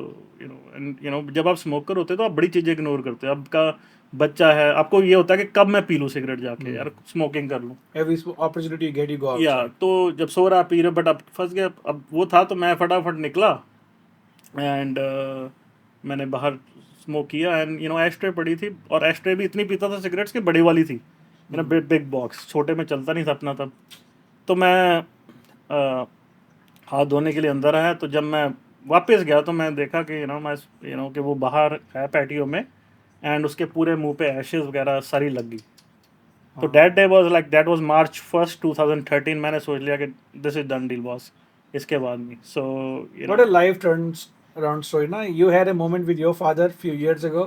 [SPEAKER 2] जब आप स्मोकर होते हो तो आप बड़ी चीज़ें इग्नोर करते हो। आपका बच्चा है, आपको ये होता है कि कब मैं पी लूँ सिगरेट जाके, यार स्मोकिंग कर लूँ।
[SPEAKER 1] Every opportunity you get you go
[SPEAKER 2] या
[SPEAKER 1] आउटसाइड।
[SPEAKER 2] तो जब सो रहा पी रहे, बट अब फंस गया। अब वो था तो मैं फटाफट निकला, एंड मैंने बाहर स्मोक किया, एंड एस्ट्रे पड़ी थी, और एस्ट्रे भी इतनी पीता था सिगरेट्स की, बड़ी वाली थी, बिग बॉक्स, छोटे में चलता नहीं था अपना तब। तो मैं हाथ धोने के लिए अंदर आया, तो जब मैं वापस गया तो मैं देखा कि मैं कि वो बाहर है पैटियो में, एंड उसके पूरे मुंह पे एशेज वगैरह सारी लग गई। तो that day was like, that was March 1st 2013। मैंने सोच लिया कि this is done deal boss, इसके बाद नहीं। सो
[SPEAKER 1] What a life turns around story, na? You had a moment with your father few years ago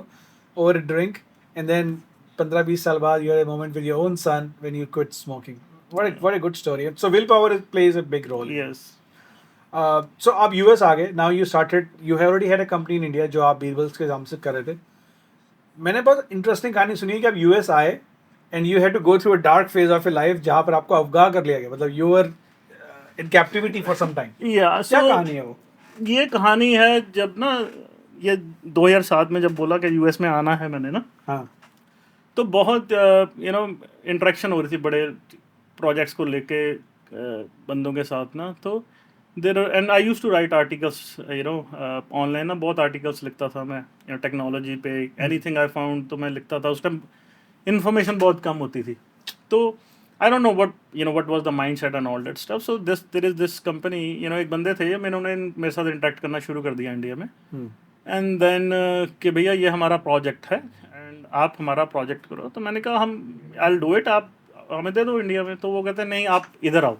[SPEAKER 1] over a drink, and then 15-20 साल बाद you had a moment with your own son when you quit smoking. What a good story. So willpower plays a big role.
[SPEAKER 2] Yes,
[SPEAKER 1] So आप US आ गए. Now you have already had a company in India जो आप बीरबल्स के नाम से कर रहे थे. मैंने बहुत इंटरेस्टिंग कहानी सुनी है कि आप यूएस आए and you had to go through a dark phase of your life जहाँ पर आपको अवगाह कर लिया गया, मतलब you were in captivity for some time.
[SPEAKER 2] या
[SPEAKER 1] क्या
[SPEAKER 2] सो
[SPEAKER 1] कहानी है वो?
[SPEAKER 2] ये कहानी है, जब ना ये 2007 में जब बोला कि यूएस में आना है मैंने ना,
[SPEAKER 1] हाँ।
[SPEAKER 2] तो बहुत इंटरेक्शन हो रही थी बड़े प्रोजेक्ट्स को लेके बंदों के साथ ना। तो there and I used to write articles, online ना बहुत आर्टिकल्स लिखता था मैं, technology pay anything I found तो मैं लिखता था। उस टाइम इन्फॉर्मेशन बहुत कम होती थी, तो I don't know what was the mindset and all that stuff. So there is this company, एक बंदे थे, उन्होंने मेरे साथ इंटरेक्ट करना शुरू कर दिया इंडिया में, एंड देन कि भैया ये हमारा प्रोजेक्ट है, आप हमारा प्रोजेक्ट करो। तो मैंने कहा हम आई विल डू इट, आप हमें दे दो इंडिया में। तो वो कहते हैं नहीं आप इधर आओ।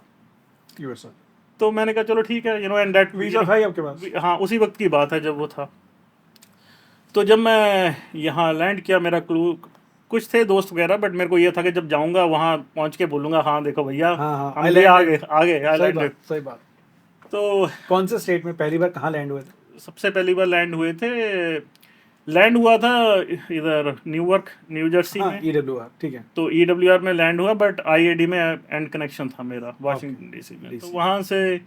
[SPEAKER 1] यूएस
[SPEAKER 2] तो मैंने कहा चलो ठीक है, एंड दैट
[SPEAKER 1] वीजा था ही आपके पास?
[SPEAKER 2] हाँ उसी वक्त की बात है जब वो था। तो जब मैं यहाँ लैंड किया, मेरा क्लू कुछ थे दोस्त वगैरह, बट मेरे को ये था कि जब जाऊँगा वहाँ पहुँच के बोलूँगा हाँ देखो भैया
[SPEAKER 1] हाँ
[SPEAKER 2] हम भी आगे
[SPEAKER 1] सही
[SPEAKER 2] लैंडेड।
[SPEAKER 1] बात, सही बात।
[SPEAKER 2] तो
[SPEAKER 1] कौन से स्टेट में पहली बार कहाँ लैंड हुए थे?
[SPEAKER 2] सबसे पहली बार लैंड हुआ था इधर न्यूयॉर्क न्यू जर्सी
[SPEAKER 1] हाँ
[SPEAKER 2] में।
[SPEAKER 1] EWR, ठीक है।
[SPEAKER 2] तो EWR में लैंड हुआ, बट IAD में एंड कनेक्शन था मेरा वाशिंगटन DC में। तो वहाँ से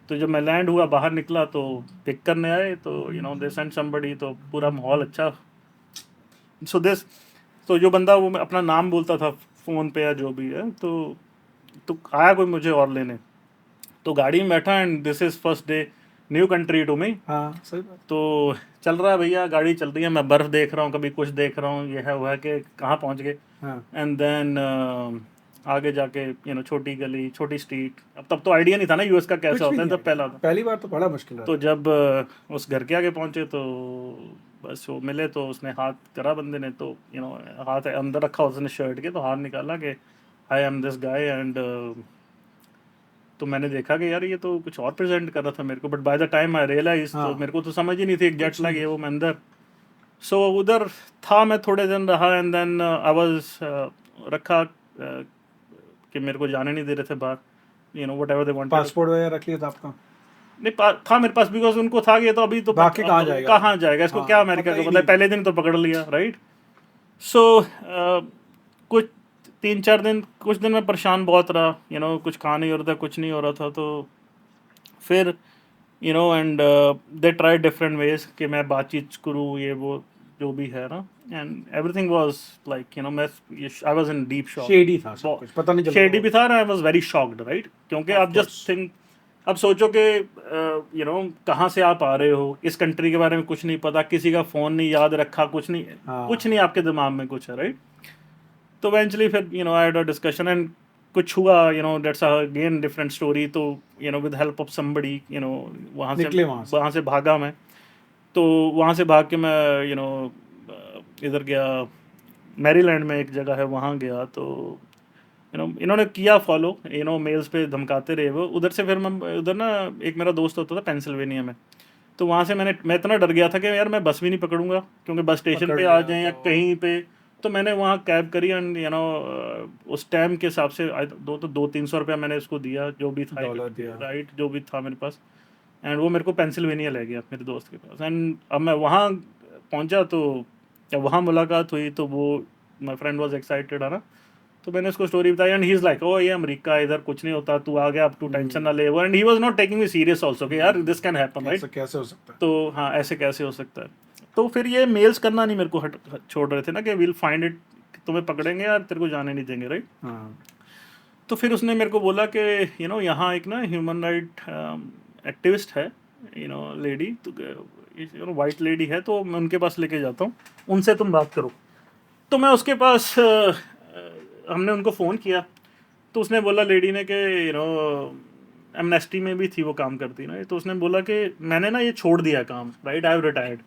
[SPEAKER 2] तो जब मैं लैंड हुआ बाहर निकला तो पिक करने आए, तो दे सेंड समबडी, तो पूरा माहौल अच्छा। तो जो बंदा वो अपना नाम बोलता था फ़ोन पे या जो भी है, तो आया कोई मुझे और लेने। तो गाड़ी में बैठा and this is first day, new country to me.
[SPEAKER 1] हाँ सही बात।
[SPEAKER 2] तो चल रहा है भैया, गाड़ी चल रही है, मैं बर्फ़ देख रहा हूँ, कभी कुछ देख रहा हूँ, ये है वो है कि कहाँ पहुँच गए।
[SPEAKER 1] हाँ
[SPEAKER 2] एंड देन आगे जाके छोटी गली छोटी स्ट्रीट, अब तब तो आइडिया नहीं था ना यूएस का कैसा
[SPEAKER 1] कुछ भी
[SPEAKER 2] होता है,
[SPEAKER 1] नहीं
[SPEAKER 2] तब पहला था।
[SPEAKER 1] पहली बार तो बड़ा मुश्किल
[SPEAKER 2] तो
[SPEAKER 1] रहता
[SPEAKER 2] जब उस घर के आगे पहुंचे तो बस वो मिले, तो उसने हाथ करा बंदे ने, तो हाथ अंदर रखा उसने शर्ट के, तो हाथ निकाला कि I am this guy and तो मैंने देखा कि यार ये तो कुछ और प्रेजेंट कर रहा था मेरे को, but by the time I realise
[SPEAKER 1] हाँ।
[SPEAKER 2] तो मेरे को तो समझ ही नहीं थी एग्जैक्ट
[SPEAKER 1] कुछ
[SPEAKER 2] लगे वो मैं अंदर। सो उधर था, मैं थोड़े दिन रहा एंड देन आई वाज रखा कि मेरे को जाने नहीं दे रहे थे बाहर, व्हाटएवर दे वांटेड।
[SPEAKER 1] पासपोर्ट वगैरह रख लिया था आपका?
[SPEAKER 2] नहीं था मेरे पास, बिकॉज उनको था कि ये तो अभी तो
[SPEAKER 1] बाकी कहाँ जाएगा?
[SPEAKER 2] कहाँ जाएगा इसको,
[SPEAKER 1] हाँ,
[SPEAKER 2] क्या अमेरिका
[SPEAKER 1] पता
[SPEAKER 2] का
[SPEAKER 1] ही
[SPEAKER 2] मतलब
[SPEAKER 1] नहीं।
[SPEAKER 2] पहले दिन तो पकड़ लिया, राइट। सो कुछ 3-4 दिन, कुछ दिन मैं परेशान बहुत रहा, कुछ खा नहीं हो रहा था, कुछ नहीं हो रहा था। तो फिर and they try different ways कि मैं बातचीत करूँ, ये वो जो भी है ना, एंड एवरीथिंग वाज लाइक मैं I was in deep shock.
[SPEAKER 1] Shady था सब कुछ, पता नहीं चला।
[SPEAKER 2] शेडी भी था, I was very shocked, right, क्योंकि आप जस्ट थिंक, अब सोचो कि कहाँ से आप आ रहे हो, इस कंट्री के बारे में कुछ नहीं पता, किसी का फ़ोन नहीं याद रखा, कुछ नहीं कुछ नहीं आपके दिमाग में कुछ है, राइट। तो इवेंचुअली फिर I had a discussion and कुछ हुआ, दैट्स अगेन डिफरेंट स्टोरी। तो विद हेल्प ऑफ समबडी
[SPEAKER 1] निकले
[SPEAKER 2] वहाँ से भागा मैं। तो वहाँ से भाग के मैं इधर गया, मैरीलैंड में एक जगह है वहाँ गया। तो इन्होंने किया फॉलो, मेल्स पे धमकाते रहे वो। उधर से फिर मैं उधर ना, एक मेरा दोस्त होता था पेंसिल्वेनिया में, तो वहाँ से मैं इतना डर गया था कि यार मैं बस भी नहीं पकड़ूंगा, क्योंकि बस स्टेशन पे आ जाएं या कहीं पे। तो मैंने वहाँ कैब करी एंड उस टाइम के हिसाब से 200-300 रुपया मैंने उसको दिया, जो भी था, राइट, जो भी था मेरे पास। एंड वो मेरे को पेंसिल्वेनिया ले गया मेरे दोस्त के पास। एंड अब मैं वहाँ पहुँचा, तो जब वहाँ मुलाकात हुई तो वो माई फ्रेंड वॉज एक्साइटेड, है ना। तो मैंने उसको स्टोरी बताई एंड ही इज़ लाइक, ओ ये अमेरिका, इधर कुछ नहीं होता, तू आ गया, अब तू टेंशन ना ले। वो and he was not taking me serious also कि यार दिस कैन हैपन, राइट,
[SPEAKER 1] कैसे हो सकता है।
[SPEAKER 2] तो हाँ ऐसे कैसे हो सकता है। तो फिर ये मेल्स करना नहीं मेरे को छोड़ रहे थे ना, कि विल फाइंड इट, तुम्हें पकड़ेंगे यार, तेरे को जाने नहीं देंगे, राइट। तो फिर उसने मेरे को बोला कि यहाँ एक ना ह्यूमन राइट एक्टिविस्ट है, लेडी, तो वाइट लेडी है, तो मैं उनके पास लेके जाता हूँ, उनसे तुम बात करो। तो मैं उसके पास हमने उनको फ़ोन किया, तो उसने बोला, लेडी ने, कि एमनेस्टी में भी थी वो काम करती ना, तो उसने बोला कि मैंने ना ये छोड़ दिया काम, राइट, आई हैव रिटायर्ड।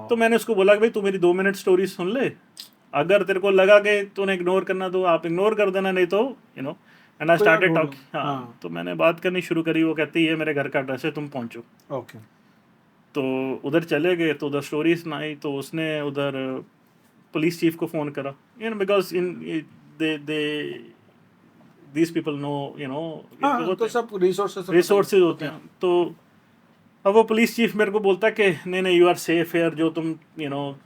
[SPEAKER 2] तो मैंने उसको बोला कि भाई तू मेरी 2 मिनट स्टोरी सुन ले, अगर तेरे को लगा कि तूने इग्नोर करना तो आप इग्नोर कर देना, नहीं तो एंड आई स्टार्टेड टॉक। हाँ, तो मैंने बात करनी शुरू करी। वो कहती है मेरे घर का एड्रेस है, तुम पहुँचो।
[SPEAKER 1] ओके।
[SPEAKER 2] तो उधर चले गए, तो उधर स्टोरी सुनाई। तो उसने उधर पुलिस चीफ को फ़ोन करा, because they these people know,
[SPEAKER 1] तो सब
[SPEAKER 2] रिसोर्सेज होते हैं। तो अब वो पुलिस चीफ मेरे को बोलता है कि नहीं यू आर सेफ हेयर, जो तुम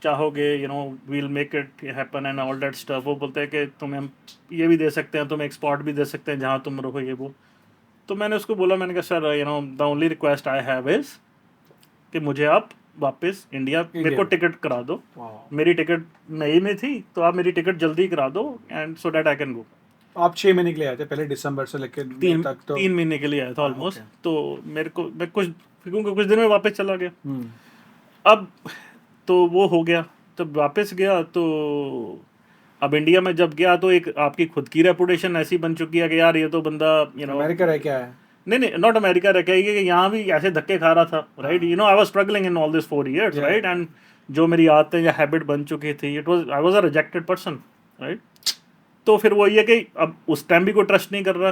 [SPEAKER 2] चाहोगे, we'll make it happen and all that stuff. वो बोलते हैं कि तुम्हें हम ये भी दे सकते हैं, तुम्हें एक्सपोर्ट भी दे सकते हैं जहाँ तुम रहो, ये वो। तो मैंने उसको बोला, मैंने कहा sir the only request I have is कि मुझे आप वापस इंडिया मेरे को टिकट करा दो। मेरी टिकट मई में थी, तो आप मेरी टिकट जल्दी करा दो and so that I can go.
[SPEAKER 1] आप 6 महीने के लिए आए थे पहले, दिसंबर से लेकर
[SPEAKER 2] 3 महीने के लिए आया था ऑलमोस्ट। तो मैं कुछ दिन में वापस चला गया। अब तो वो हो गया, तब वापस गया। तो अब इंडिया में जब गया तो एक आपकी खुद की रेपुटेशन ऐसी बन चुकी है कि यार ये तो बंदा
[SPEAKER 1] अमेरिका रह के आया है।
[SPEAKER 2] नहीं नॉट अमेरिका रह के, यहाँ भी ऐसे धक्के खा रहा था, right. I was struggling in all this 4 years, right. And जो मेरी आदतें या हैबिट बन चुकी थी, I was a rejected person, right. तो फिर वो ये कि अब उस टाइम भी कोई ट्रस्ट नहीं कर रहा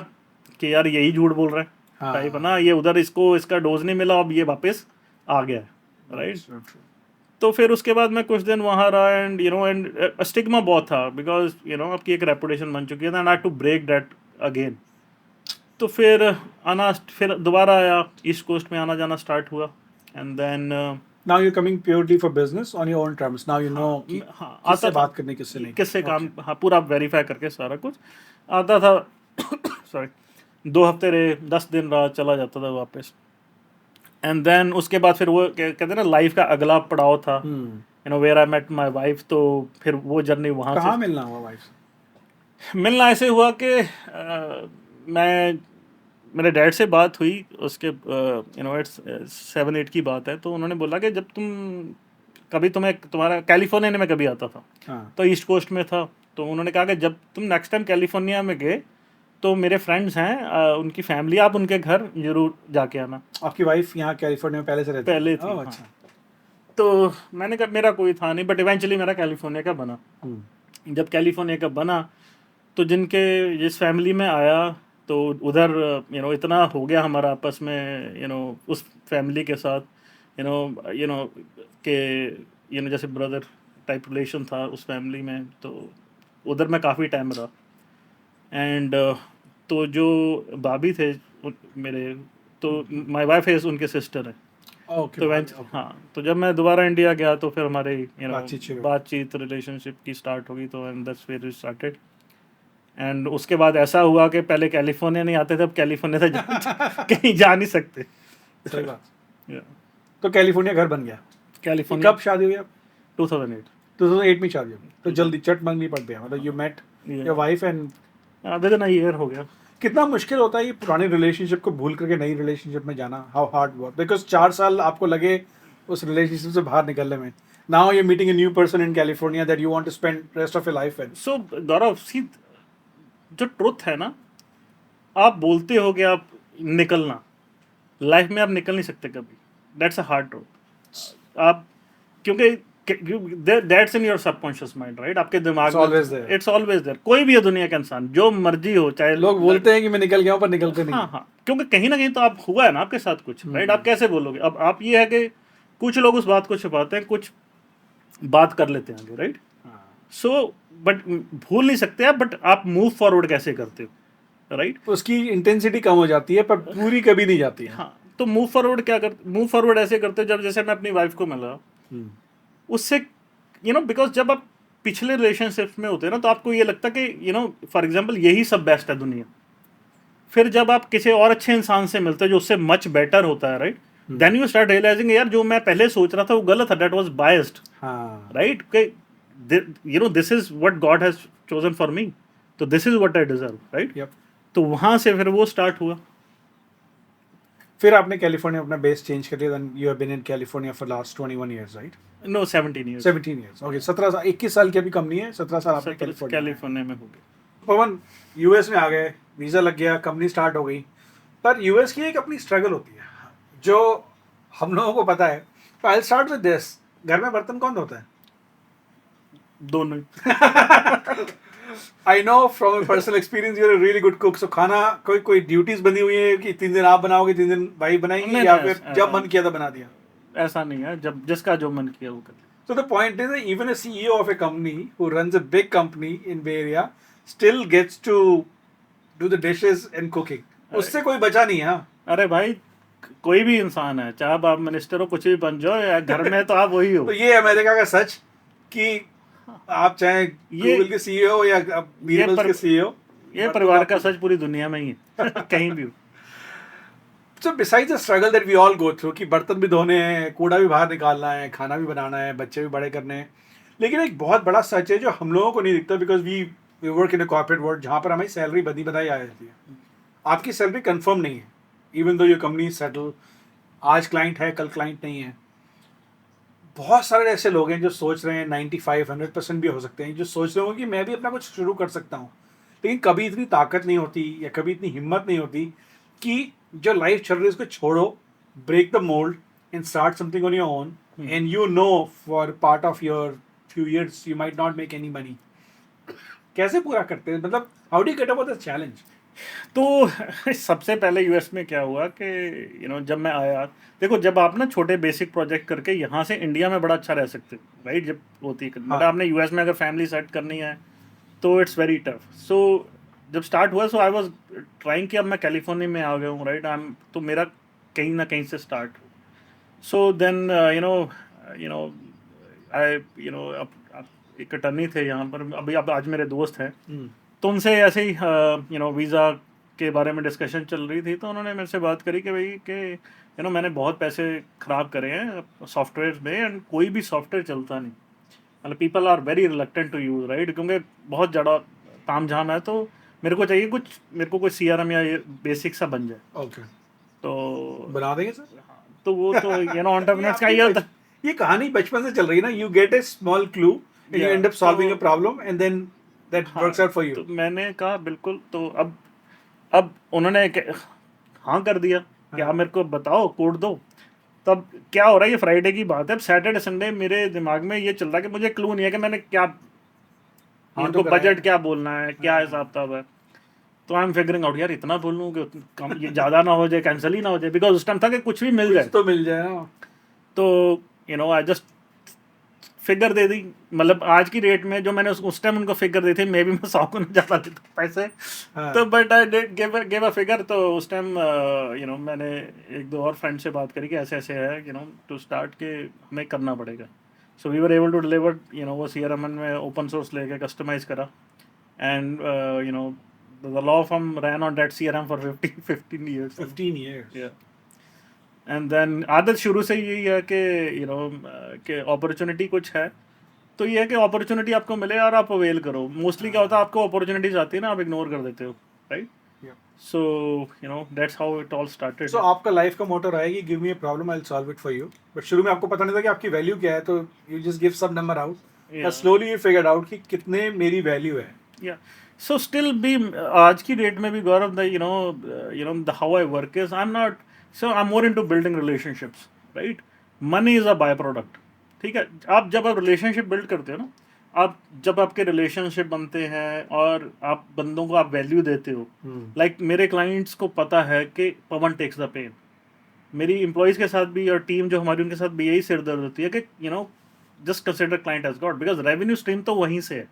[SPEAKER 2] कि यार यही झूठ बोल रहा है, टाइप है ना, ये उधर इसको इसका डोज नहीं मिला, अब ये वापस आ गया, राइट। तो फिर उसके बाद मैं कुछ दिन वहाँ रहा, एंड एंड स्टिग्मा बहुत था, बिकॉज आपकी एक रेपुटेशन बन चुकी है, and I to break that again. तो फिर दोबारा आया, ईस्ट कोस्ट में आना जाना स्टार्ट हुआ, and then
[SPEAKER 1] Now you're coming purely for business on your own terms. Now you know कि
[SPEAKER 2] हाँ
[SPEAKER 1] किससे
[SPEAKER 2] आता था,
[SPEAKER 1] बात करनी किससे नहीं।
[SPEAKER 2] किससे काम, हाँ पूरा वेरीफाई करके सारा कुछ आता था। सॉरी, 2 हफ्ते रहे, 10 दिन रहा, चला जाता था वापस। एंड देन उसके बाद फिर वो कहते हैं ना, लाइफ का अगला पड़ाव था, where I met my wife. तो फिर वो जर्नी वहाँ
[SPEAKER 1] कहाँ
[SPEAKER 2] से
[SPEAKER 1] मिलना हुआ वाइफ से?
[SPEAKER 2] मिलना ऐसे हुआ कि मैं मेरे डैड से बात हुई, उसके इट्स 7-8 की बात है। तो उन्होंने बोला कि जब तुम कभी तुम्हारा कैलिफोर्निया में कभी आता था,
[SPEAKER 1] हाँ।
[SPEAKER 2] तो ईस्ट कोस्ट में था, तो उन्होंने कहा कि जब तुम नेक्स्ट टाइम कैलिफोर्निया में गए तो मेरे फ्रेंड्स हैं, उनकी फैमिली, आप उनके घर जरूर जाके आना।
[SPEAKER 1] आपकी वाइफ यहाँ कैलिफोर्निया में पहले से रहती
[SPEAKER 2] पहले थी,
[SPEAKER 1] ओह,
[SPEAKER 2] हाँ।
[SPEAKER 1] अच्छा।
[SPEAKER 2] तो मैंने कहा मेरा कोई था नहीं, बट इवेंचुअली मेरा कैलिफोर्निया का बना। जब कैलिफोर्निया का बना तो जिस फैमिली में आया, तो उधर इतना हो गया हमारा आपस में, उस फैमिली के साथ के जैसे ब्रदर टाइप रिलेशन था उस फैमिली में। तो उधर मैं काफ़ी टाइम रहा, एंड तो जो भाभी थे मेरे, तो माय वाइफ है, उनके सिस्टर है।
[SPEAKER 1] ओके,
[SPEAKER 2] तो हाँ, तो जब मैं दोबारा इंडिया गया तो फिर हमारे
[SPEAKER 1] बातचीत
[SPEAKER 2] रिलेशनशिप की स्टार्ट होगी, तो and that's where we started. And उसके बाद ऐसा हुआ कि पहले कैलिफोर्निया नहीं आते थे, अब कैलिफोर्निया से कहीं जा नहीं सकते।
[SPEAKER 1] सही बात। तो कैलिफोर्निया घर बन गया।
[SPEAKER 2] कैलिफोर्निया
[SPEAKER 1] कब शादी हुई?
[SPEAKER 2] 2008
[SPEAKER 1] 2008 में शादी हुई, तो जल्दी चट मंगनी पड़ गया। मतलब you met your wife and
[SPEAKER 2] within a year हो गया।
[SPEAKER 1] कितना मुश्किल होता है ये पुराने रिलेशनशिप को भूल करके नई रिलेशनशिप में जाना? हाउ हार्ड वर्क, बिकॉज 4 साल आपको लगे उस रिलेशनशिप से बाहर निकलने में। Now you meeting a new person in California that you want to spend rest of your life with.
[SPEAKER 2] So Gaurav, see जो ट्रुथ है ना, आप बोलते हो कि आप निकलना, लाइफ में आप निकल नहीं सकते कभी। That's a hard truth. आप क्योंकि that's in your subconscious mind, right, आपके दिमाग में इट्स ऑलवेज देयर। कोई भी है दुनिया का इंसान, जो मर्जी हो, चाहे
[SPEAKER 1] लोग बोलते हैं कि मैं निकल गया हूं, पर निकलते नहीं।
[SPEAKER 2] हाँ हाँ, क्योंकि कहीं ना कहीं तो आप हुआ है ना आपके साथ कुछ, राइट। आप कैसे बोलोगे? अब आप ये है कि कुछ लोग उस बात को छुपाते हैं, कुछ बात कर लेते हैं आगे, राइट। सो बट भूल नहीं सकते आप, बट आप मूव फॉरवर्ड कैसे करते हो, राइट।
[SPEAKER 1] उसकी इंटेंसिटी कम हो जाती है, पर पूरी कभी नहीं जाती है।
[SPEAKER 2] हाँ, तो मूव फॉरवर्ड ऐसे करते हो, जब जैसे मैं अपनी वाइफ को मिला, उससे बिकॉज जब आप पिछले रिलेशनशिप्स में होते हैं ना, तो आपको ये लगता है कि फॉर एग्जांपल यही सब बेस्ट है दुनिया। फिर जब आप किसी और अच्छे इंसान से मिलते हैं जो उससे मच बेटर होता है, right, then you start realising यार जो मैं पहले सोच रहा था वो गलत था, that was biased, right. This is what God has chosen for me, तो this is what I deserve, right. तो वहां से फिर वो स्टार्ट हुआ।
[SPEAKER 1] फिर आपने कैलिफोर्निया अपना बेस चेंज कर लिया, then you have been in California for last 21 years, right?
[SPEAKER 2] No, 17 years.
[SPEAKER 1] 17 years, okay. 17 साल, 21 साल की अभी कम नहीं है, 17 साल आपने
[SPEAKER 2] कैलिफोर्निया में हो गए।
[SPEAKER 1] पवन यूएस में आ गए, वीज़ा लग गया, कंपनी स्टार्ट हो गई, पर यूएस की एक अपनी स्ट्रगल होती है जो हम लोगों को पता है। आई स्टार्ट विद दिस, घर में बर्तन कौन धोता है?
[SPEAKER 2] दोनों।
[SPEAKER 1] I know from personal experience you are a really good cook. So खाना कोई ड्यूटीज बनी हुई है कि 3 दिन आप बनाओगे, 3 दिन भाई बनाएंगे, या फिर जब मन किया था बना दिया?
[SPEAKER 2] ऐसा नहीं है, जब जिसका जो मन किया वो कर।
[SPEAKER 1] So the point is that even a CEO of a company who runs a big company in Bay Area still gets to do the dishes and cooking. उससे कोई बचा नहीं है। हाँ,
[SPEAKER 2] अरे भाई, कोई भी इंसान है, चाहे आप मिनिस्टर हो, कुछ भी बन जाओ, या घर में तो आप वही हो।
[SPEAKER 1] तो ये अमेरिका का सच कि आप चाहे गूगल के सीईओ या बीरबल के सीईओ,
[SPEAKER 2] ये परिवार का सच पूरी दुनिया में ही है। कहीं भी हो।
[SPEAKER 1] So besides the struggle that we all go through कि बर्तन भी धोने हैं, कूड़ा भी बाहर निकालना है, खाना भी बनाना है, बच्चे भी बड़े करने हैं, लेकिन एक बहुत बड़ा सच है जो हम लोगों को नहीं दिखता, because we work in a corporate world जहाँ पर हमारी सैलरी बदी बधाई आ जाती है। आपकी सैलरी कंफर्म नहीं है, even though your company settle, आज क्लाइंट है, कल क्लाइंट नहीं है। बहुत सारे ऐसे लोग हैं जो सोच रहे हैं, 95-100% भी हो सकते हैं, जो सोच रहे हो कि मैं भी अपना कुछ शुरू कर सकता हूँ, लेकिन कभी इतनी ताकत नहीं होती या कभी इतनी हिम्मत नहीं होती कि जो लाइफ चल रही है उसको छोड़ो, break the mould and start something on your own and you know for part of your few years you might not make any money, कैसे पूरा करते हैं, मतलब how do you get over the challenge?
[SPEAKER 2] तो सबसे पहले US में क्या हुआ कि जब मैं आया, देखो जब आप ना छोटे बेसिक प्रोजेक्ट करके यहाँ से इंडिया में बड़ा अच्छा रह सकते हो, राइट, जब होती है मतलब आपने यूएस में अगर फैमिली सेट करनी है तो इट्स वेरी टफ। सो जब स्टार्ट हुआ, सो आई वाज ट्राइंग कि अब मैं कैलिफोर्निया में आ गया हूँ, राइट, आई एम, तो मेरा कहीं ना कहीं से start. So then you know I अब एक अटर्नी थे यहाँ पर, अभी अब आज मेरे दोस्त हैं, तो उनसे ऐसे ही वीज़ा के बारे में डिस्कशन चल रही थी, तो उन्होंने मेरे से बात करी कि भाई कि मैंने बहुत पैसे ख़राब करे हैं सॉफ्टवेयर में, एंड कोई भी सॉफ्टवेयर चलता नहीं, मतलब people are very reluctant to use, right, क्योंकि बहुत ज़्यादा ताम झाम है, तो मेरे को चाहिए मेरे को कोई CRM या बेसिक सा बन जाए।
[SPEAKER 1] ओके,
[SPEAKER 2] तो
[SPEAKER 1] बना देंगे सर।
[SPEAKER 2] तो वो तो एंटरप्रेन्योर्स का ये होता है।
[SPEAKER 1] ये कहानी बचपन से चल रही है ना, you get a small clue and you
[SPEAKER 2] Yeah,
[SPEAKER 1] end up solving
[SPEAKER 2] तो-
[SPEAKER 1] a problem and then that works out for you.
[SPEAKER 2] तो मैंने कहा बिल्कुल, तो अब उन्होंने हाँ कर दिया कि आप मेरे को बताओ, कोड दो। तब क्या हो रहा है, ये फ्राइडे की बात है, अब सैटरडे संडे मेरे दिमाग में ये चल रहा है कि मुझे क्लू नहीं है कि मैंने क्या, इनको बजट क्या बोलना है, क्या हिसाब किताब है। तो आई एम फिगरिंग आउट, यार इतना बोल लूँ कि कम, ये ज़्यादा ना हो जाए, कैंसिल ही ना हो जाए, बिकॉज उस टाइम था कि कुछ भी मिल जाए,
[SPEAKER 1] तो मिल जाए ना।
[SPEAKER 2] तो आई जस्ट फिगर दे दी, मतलब आज की रेट में जो मैंने उस टाइम उनको फिगर दी थी, मे बी मैं 100 को ना ज़्यादा देता पैसे, तो but I did give a figure. तो उस टाइम मैंने एक दो और फ्रेंड से बात करी कि ऐसे ऐसे है टू स्टार्ट के हमें करना पड़ेगा। So we were able to deliver वो CRM में ओपन सोर्स लेके कस्टमाइज करा, and the law firm ran on that CRM for 15 years.
[SPEAKER 1] 15 years.
[SPEAKER 2] Yeah. And then आदत शुरू से यही है कि कि अपॉर्चुनिटी कुछ है तो ये है कि अपॉर्चुनिटी आपको मिले और आप अवेल करो। मोस्टली क्या होता है, आपको अपॉर्चुनिटीज आती है ना, आप इग्नोर कर देते हो, right. So that's how it all started.
[SPEAKER 1] So आपका लाइफ का मोटो रहा है कि give me a problem I will solve it for you, but शुरू में आपको पता नहीं था कि आपकी वैल्यू क्या है, तो you just give some number out and slowly you figured out कि कितने मेरी वैल्यू है।
[SPEAKER 2] या सो स्टिल भी आज की डेट में भी Gaurav the the how I work is I am not, so I am more into building relationships, right. Money is a by product, ठीक है। आप जब आप रिलेशनशिप बिल्ड करते हो ना, आप जब आपके रिलेशनशिप बनते हैं और आप बंदों को आप वैल्यू देते हो, लाइक मेरे क्लाइंट्स को पता है कि पवन टेक्स द पेन। मेरी एम्प्लॉयज़ के साथ भी और टीम जो हमारी उनके साथ भी यही सिरदर्द होती है कि just consider client as God, because revenue stream तो वहीं से है।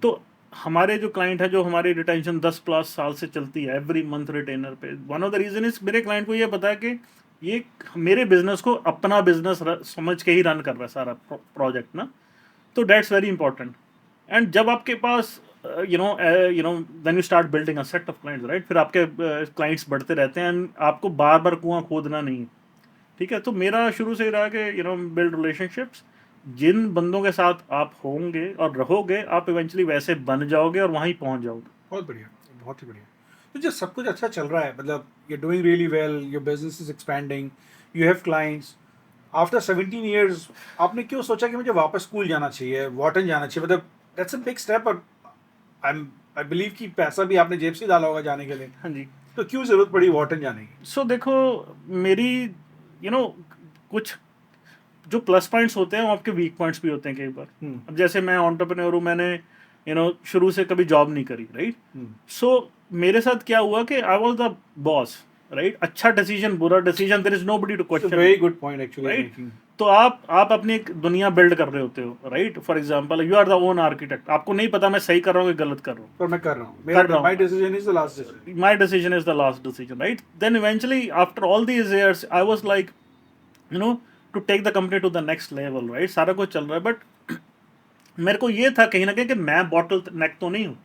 [SPEAKER 2] तो हमारे जो क्लाइंट है, जो हमारी रिटेंशन 10+ साल से चलती है एवरी मंथ रिटेनर पे, one of the reason is मेरे क्लाइंट को ये पता है कि ये मेरे बिजनेस को अपना बिजनेस समझ के ही रन कर रहा है सारा प्रोजेक्ट ना, तो दैट्स वेरी इंपॉर्टेंट। एंड जब आपके पास then you start building a set of clients, right, फिर आपके क्लाइंट्स बढ़ते रहते हैं एंड आपको बार बार कुआं खोदना नहीं, ठीक है। तो मेरा शुरू से ही रहा कि बिल्ड रिलेशनशिप्स, जिन बंदों के साथ आप होंगे और रहोगे, आप इवेंचुअली वैसे बन जाओगे और वहीं पहुंच जाओगे।
[SPEAKER 1] बहुत बढ़िया, बहुत ही बढ़िया। तो जब सब कुछ अच्छा चल रहा है, मतलब you are doing really well, your business is expanding, you have clients, after 17 years आपने क्यों सोचा कि मुझे वापस स्कूल जाना चाहिए, वॉर्टन जाना चाहिए? मतलब दैट्स अ बिग स्टेप, और आई बिलीव कि पैसा भी आपने जेब से डाला होगा जाने के लिए।
[SPEAKER 2] हाँ जी।
[SPEAKER 1] तो क्यों जरूरत पड़ी वॉर्टन जाने की?
[SPEAKER 2] सो देखो, मेरी कुछ जो प्लस पॉइंट्स होते हैं वो आपके वीक पॉइंट्स भी होते हैं कई बार। अब जैसे मैं एंटरप्रेन्योर हूँ, मैंने शुरू से कभी जॉब नहीं करी, राइट। सो मेरे साथ क्या हुआ कि I was the boss, right. अच्छा डिसीजन, बुरा decision, there is nobody to question.
[SPEAKER 1] Very good point actually,
[SPEAKER 2] right. तो आप अपनी एक दुनिया बिल्ड कर रहे होते हो, right. For example you are the own architect, आपको नहीं पता मैं सही कर रहा हूँ कि गलत कर रहा हूँ,
[SPEAKER 1] पर मैं कर रहा हूँ, my decision is the last decision,
[SPEAKER 2] my decision is the last decision, right. Then eventually after all these years I was like to take the company to the next level, right. सारा कुछ चल रहा है, but मेरे को ये था कहीं ना कहीं कि मैं बॉटल नेक तो नहीं हूँ।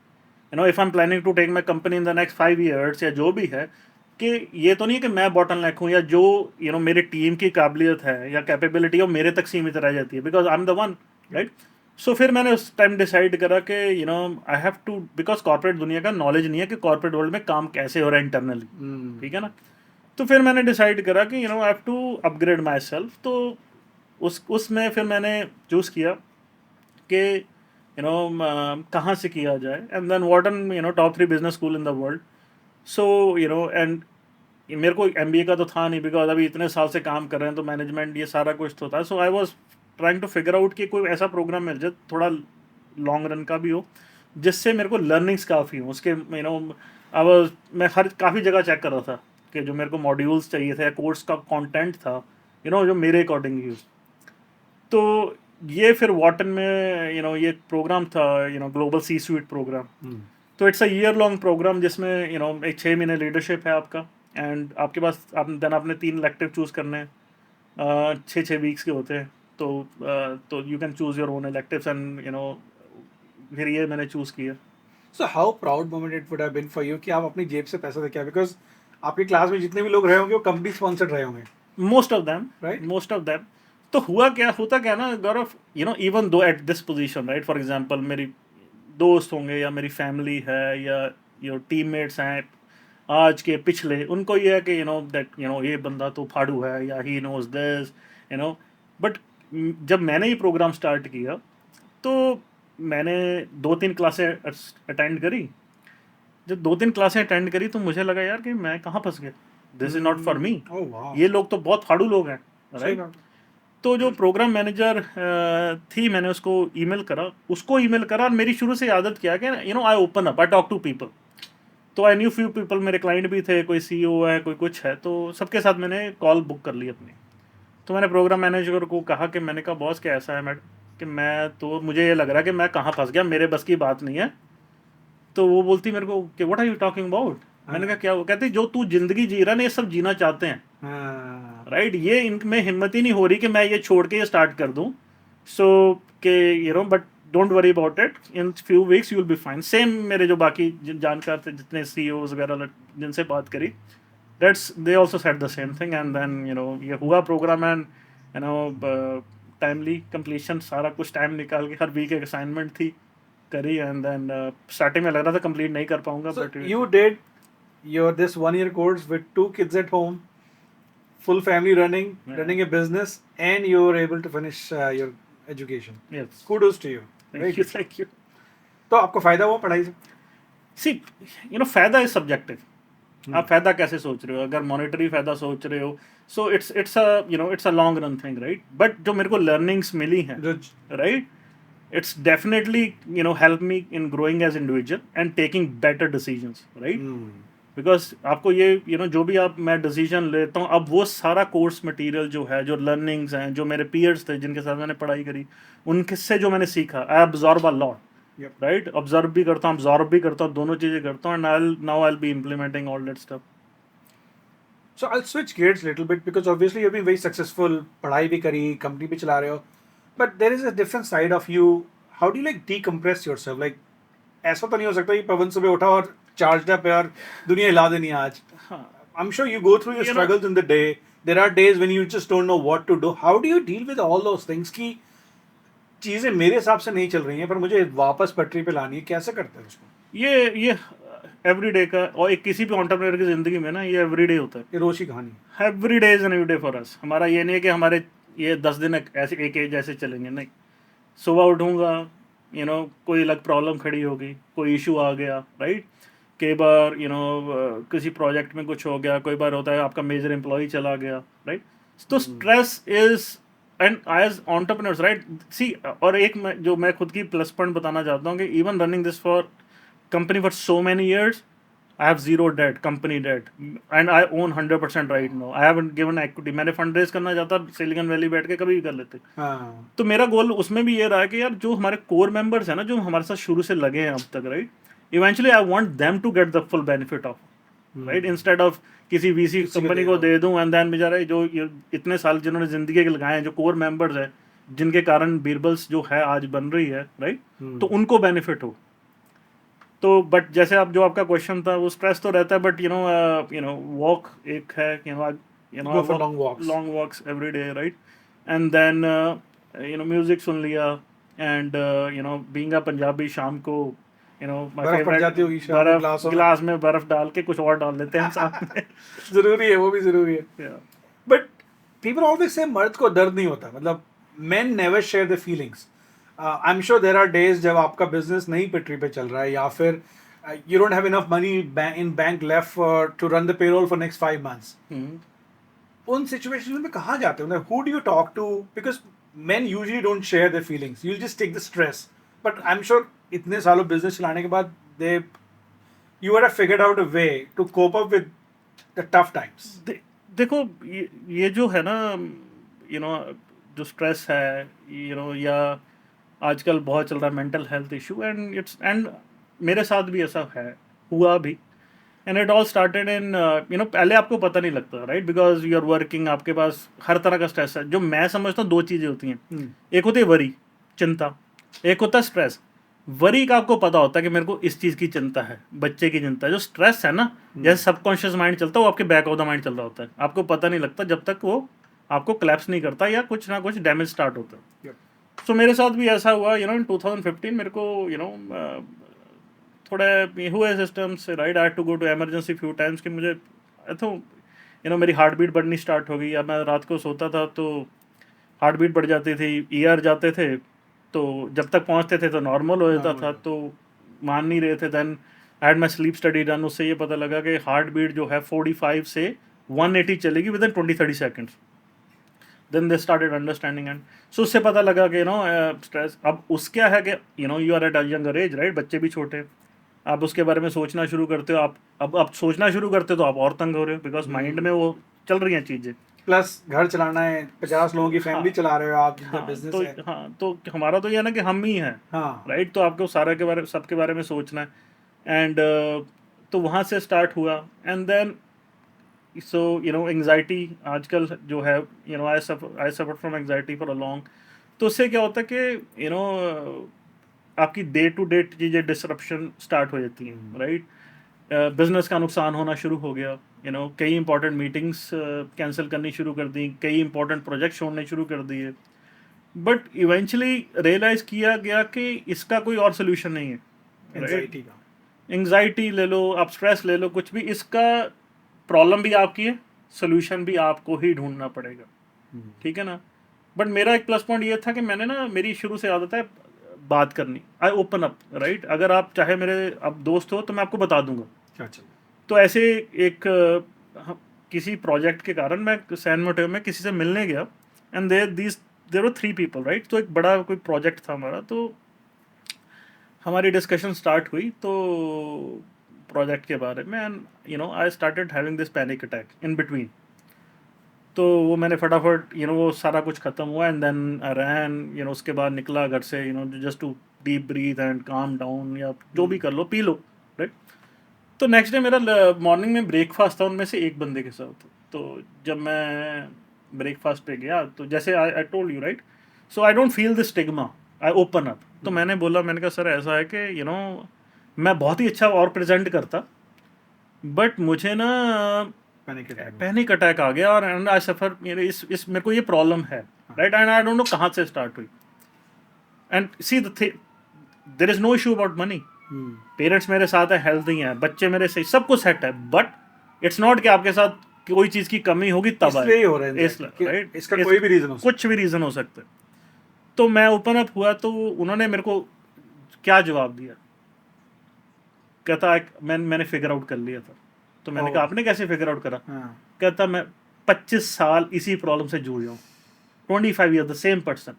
[SPEAKER 2] If I am planning to take my company in the next 5 years या जो भी है, कि ये तो नहीं है कि मैं बॉटल नेक हूँ, या जो मेरी टीम की काबिलियत है या कैपेबिलिटी है वो मेरे तक सीमित रह जाती है, because I am the one, right. So फिर मैंने उस टाइम डिसाइड करा कि I have to, because corporate दुनिया का नॉलेज नहीं है कि कॉर्पोरेट वर्ल्ड में काम कैसे हो रहा है इंटरनली, ठीक है ना। तो फिर मैंने डिसाइड करा कि I have to upgrade myself. तो उसमें फिर मैंने चूज़ किया कि कहाँ से किया जाए, and then Wharton top 3 business school in the world. So and मेरे को एमबीए का तो था नहीं, बिकॉज अभी इतने साल से काम कर रहे हैं तो मैनेजमेंट ये सारा कुछ तो था. So I was trying to figure out कि कोई ऐसा प्रोग्राम मिल जाए थोड़ा लॉन्ग रन का भी हो, जिससे मेरे को लर्निंग्स काफ़ी हो उसके. अब मैं हर काफ़ी जगह चेक कर रहा था कि जो मेरे को मॉड्यूल्स चाहिए थे, कोर्स का कंटेंट था, जो मेरे अकॉर्डिंग यूज. तो ये फिर वॉटन में ये प्रोग्राम था, ग्लोबल सी स्वीट प्रोग्राम. तो it's a year long programme जिसमें एक 6 महीने लीडरशिप है आपका, एंड आपके पास देन आपने 3 इलेक्टिव चूज़ करने हैं. 6 6 वीक्स के होते हैं. तो you can choose your own electives, and फिर ये मैंने चूज़ किया.
[SPEAKER 1] So how proud moment it would have been for you कि आप अपनी जेब से पैसा देके आए, बिकॉज आपकी क्लास में जितने भी लोग रहे होंगे वो कंपनी स्पॉन्सर्ड रहे होंगे.
[SPEAKER 2] Most of them,
[SPEAKER 1] Right.
[SPEAKER 2] Most of them. तो होता क्या ना Gaurav, even though at this position, right, for example मेरी दोस्त होंगे या मेरी फैमिली है या टीममेट्स हैं आज के पिछले, उनको ये है कि दैट ये बंदा तो फाड़ू है या ही नोज दिस, बट जब मैंने ये प्रोग्राम स्टार्ट किया तो मैंने 2 3 क्लासें अटेंड करी. जब 2 3 क्लासें अटेंड करी तो मुझे लगा यार कि मैं कहाँ फंस गया, this is not for me.
[SPEAKER 1] Oh wow.
[SPEAKER 2] ये लोग तो बहुत फाड़ू लोग हैं,
[SPEAKER 1] सही
[SPEAKER 2] राइट.
[SPEAKER 1] बात.
[SPEAKER 2] तो जो प्रोग्राम मैनेजर थी, मैंने उसको ईमेल करा और मेरी शुरू से आदत क्या कि I open up, I talk to people. So I knew few people, मेरे क्लाइंट भी थे, कोई सीईओ है, कोई कुछ है, तो सबके साथ मैंने कॉल बुक कर ली अपनी. तो मैंने प्रोग्राम मैनेजर को कहा कि मैंने कहा बॉस क्या ऐसा है मैडम कि मुझे ये लग रहा है कि मैं कहाँ फंस गया, मेरे बस की बात नहीं है. तो वो बोलती मेरे को कि what are you talking about. मैंने कहा क्या. वो कहती जो तू जिंदगी जी रहा है ना ये सब जीना चाहते हैं,
[SPEAKER 1] हाँ.
[SPEAKER 2] राइट. ये इनमें हिम्मत ही नहीं हो रही कि मैं ये छोड़ के ये स्टार्ट कर दूं. सो के but don't worry about it, in few weeks you will be fine. Same मेरे जो बाकी जानकार थे, जितने सीईओज वगैरह जिनसे बात करी, that's they also said the same thing. And then ये हुआ प्रोग्राम, एंड टाइमली कंप्लीशन, सारा कुछ टाइम निकाल के हर वीक एक असाइनमेंट थी करी. एंड देन स्टार्टिंग में लग रहा था कंप्लीट नहीं कर पाऊंगा,
[SPEAKER 1] So
[SPEAKER 2] but
[SPEAKER 1] you did this 1 year course with 2 kids at home, full family running,
[SPEAKER 2] Yeah.
[SPEAKER 1] running a business, and you were able to finish your education.
[SPEAKER 2] Yes,
[SPEAKER 1] Kudos to you.
[SPEAKER 2] Thank you.
[SPEAKER 1] तो आपको फायदा हुआ पढ़ाई से?
[SPEAKER 2] सी फायदा is subjective. आप फायदा कैसे सोच रहे हो, अगर मॉनेटरी फायदा सोच रहे हो, so it's a long run thing, right. But जो मेरे को लर्निंग्स मिली हैं,
[SPEAKER 1] जो
[SPEAKER 2] right, it's definitely help me in growing as individual and taking better decisions, right. because आपको ये जो भी मैं डिसीजन लेता हूँ, अब वो सारा कोर्स मटेरियल जो है, जो लर्निंग्स हैं, जो मेरे पीयर्स थे जिनके साथ मैंने पढ़ाई करी, उनके से जो मैंने सीखा, I absorb a lot, right. Observe भी करता हूँ, अब्जॉर्ब भी करता हूँ, दोनों चीज़ें करता हूँ. And now I will be implementing all that stuff.
[SPEAKER 1] So I'll switch gears a little bit because obviously you've been very successful. पढ़ाई भी करी, कंपनी भी चला रहे हो, but there is a different side of you. How do you like decompress yourself? Like ऐसा तो नहीं हो सकता कि पवन सुबह उठा और charged up है और दुनिया हिला देनी है आज. I'm sure you go through your struggles in the day. There are days when you just don't know what to do. How do you deal with all those things कि चीज़ें मेरे हिसाब से नहीं चल रही हैं पर मुझे वापस पटरी पे लानी है, कैसे करते हैं उसको?
[SPEAKER 2] ये एवरीडे का, और एक किसी भी एंटरप्रेन्योर की ज़िंदगी में ना ये एवरीडे होता है.
[SPEAKER 1] ये रोज की कहानी.
[SPEAKER 2] Every day is an new day for us. हमारा ये नहीं है कि हमारे ये 10 दिन ऐसे एक एज ऐसे चलेंगे, नहीं. सुबह उठूँगा, कोई अलग प्रॉब्लम खड़ी होगी, कोई इशू आ गया, राइट. कई बार किसी प्रोजेक्ट में कुछ हो गया, कोई बार होता है आपका मेजर एम्प्लॉय चला गया, राइट. तो stress is, and as entrepreneurs, right. See, और एक जो मैं खुद की प्लस पॉइंट बताना चाहता हूँ कि even running this for company for so many years, I have zero debt, company debt, and I own 100% right now. I haven't given equity. मैंने फंड रेज करना चाहता, सिलिकॉन वैली बैठ के कभी भी कर लेते.
[SPEAKER 1] हाँ.
[SPEAKER 2] तो मेरा गोल उसमें भी ये रहा कि यार जो हमारे कोर मेंबर्स हैं ना, जो हमारे साथ शुरू से लगे हैं अब तक, right, eventually I want them to get the full benefit of, right, instead of किसी वीसी कंपनी को दे दूं एंड देन बेचारे जो इतने साल जिन्होंने जिंदगी के लगाए हैं, जो कोर मेंबर्स हैं, जिनके कारण बीरबल्स जो है आज बन रही है, राइट, तो उनको बेनिफिट हो. तो बट जैसे आप जो आपका क्वेश्चन था, वो स्ट्रेस तो रहता है, बट वॉक एक है,
[SPEAKER 1] Go for long walks
[SPEAKER 2] every day, right. And then music सुन लिया, एंड बीइंग अ पंजाबी, शाम को माय
[SPEAKER 1] बर्फ पड़ जाती होगी शाम को,
[SPEAKER 2] फेवरेट गिलास में बर्फ डाल के कुछ और डाल लेते हैं साथ में.
[SPEAKER 1] जरूरी है, वो भी जरूरी है. बट पीपल ऑलवेज से मर्द को दर्द नहीं होता, मतलब men never share the feelings. I am sure there are days जब आपका बिजनेस नहीं पटरी पे चल रहा है, या फिर you don't have enough money in bank left to run the payroll for next 5 months. उन सिचुएशन में कहाँ जाते हो? Who do you talk to? Because men usually don't share their feelings. You'll just take the stress. But I'm sure इतने सालों business चलाने के बाद you would have figured out a way to cope up with the tough times.
[SPEAKER 2] देखो ये जो है ना जो स्ट्रेस है या आजकल बहुत चल रहा है मेंटल हेल्थ इशू एंड मेरे साथ भी ऐसा हुआ भी and it all started in पहले आपको पता नहीं लगता right because you are working आपके पास हर तरह का स्ट्रेस है जो मैं समझता हूँ 2 चीज़ें होती हैं एक होती है वरी चिंता एक होता है स्ट्रेस वरी का आपको पता होता है कि मेरे को इस चीज़ की चिंता है बच्चे की चिंता है जो स्ट्रेस है ना जैसे सबकॉन्शियस माइंड चलता है वो आपके बैक ऑफ द माइंड चल रहा होता है आपको पता नहीं लगता जब तक वो आपको क्लैप्स नहीं करता या कुछ ना कुछ डैमेज स्टार्ट होता है सो मेरे साथ भी ऐसा हुआ इन 2015 मेरे को थोड़े हुए systems right I had to go to emergency few times कि मुझे तो मेरी हार्ट बीट बढ़नी स्टार्ट हो गई अब मैं रात को सोता था तो हार्ट बीट बढ़ जाती थी ER जाते थे तो जब तक पहुंचते थे तो नॉर्मल हो जाता था तो मान नहीं रहे थे then I had my sleep study done उससे ये पता लगा कि हार्ट बीट जो है 45 से 180 चलेगी विद इन 20-30 seconds then they started understanding and so उससे पता लगा कि स्ट्रेस अब उसका है कि you are at a younger age right बच्चे भी छोटे आप उसके बारे में सोचना शुरू करते हो आप सोचना शुरू करते हो तो आप और तंग हो रहे हो बिकॉज माइंड में वो चल रही हैं चीज़ें
[SPEAKER 1] प्लस घर चलाना है 50 लोगों की फैमिली चला रहे हो आप बिजनेस
[SPEAKER 2] तो
[SPEAKER 1] है
[SPEAKER 2] तो हमारा तो ये ना कि हम ही हैं राइट तो आपको सारा के बारे सबके बारे में सोचना है एंड तो वहाँ से स्टार्ट हुआ एंड देन सो एंग्जाइटी आजकल जो है I suffer from anxiety for a long तो उससे क्या होता है कि आपकी डे टू डे चीज़ें डिसरप्शन स्टार्ट हो जाती हैं राइट बिजनेस का नुकसान होना शुरू हो गया कई इंपॉर्टेंट मीटिंग्स कैंसिल करनी शुरू कर दी कई इंपॉर्टेंट प्रोजेक्ट छोड़ने शुरू कर दिए बट इवेंचुअली रियलाइज़ किया गया कि इसका कोई और सोल्यूशन नहीं है एंग्जाइटी ले लो आप स्ट्रेस ले लो कुछ भी इसका प्रॉब्लम भी आपकी है सोल्यूशन भी आपको ही ढूंढना पड़ेगा ठीक है ना बट मेरा एक प्लस पॉइंट ये था कि मैंने ना मेरी शुरू से आदत है बात करनी आई ओपन अप राइट अगर आप चाहे मेरे अब दोस्त हो तो मैं आपको बता दूंगा तो ऐसे एक किसी प्रोजेक्ट के कारण मैं सैन मोटेव में किसी से मिलने गया and there were 3 people right तो एक बड़ा कोई प्रोजेक्ट था हमारा तो हमारी डिस्कशन स्टार्ट हुई तो प्रोजेक्ट के बारे में and I started having this panic attack in between तो वो मैंने फटाफट वो सारा कुछ ख़त्म हुआ एंड देन आई रैन उसके बाद निकला घर से just to deep breathe and calm down या जो भी कर लो पी लो राइट तो नेक्स्ट डे मेरा मॉर्निंग में ब्रेकफास्ट था उनमें से एक बंदे के साथ तो जब मैं ब्रेकफास्ट पे गया तो जैसे I told you right so I don't feel the stigma I open up तो मैंने कहा सर ऐसा है कि मैं बहुत ही अच्छा और प्रेजेंट करता बट मुझे ना पैनिक अटैक आ गया और आई सफर इस मेरे को ये प्रॉब्लम है right and I don't know कहाँ से स्टार्ट हुई and see there is no issue about money parents मेरे साथ है हेल्थी हैं बच्चे मेरे सही सब कुछ सेट है बट इट्स नॉट कि आपके साथ कोई चीज़ की कमी होगी तब
[SPEAKER 1] इसलिए हो रहा है राइट इसका कोई भी रीज़न
[SPEAKER 2] कुछ भी रीज़न हो सकता है तो मैं ओपन अप हुआ तो उन्होंने मेरे को क्या जवाब दिया कहता मैंने फिगर आउट कर लिया था तो मैंने कहा आपने कैसे फिगर आउट करा कहता मैं 25 साल इसी प्रॉब्लम से जूझ रहा हूँ 25 ईयर द सेम पर्सन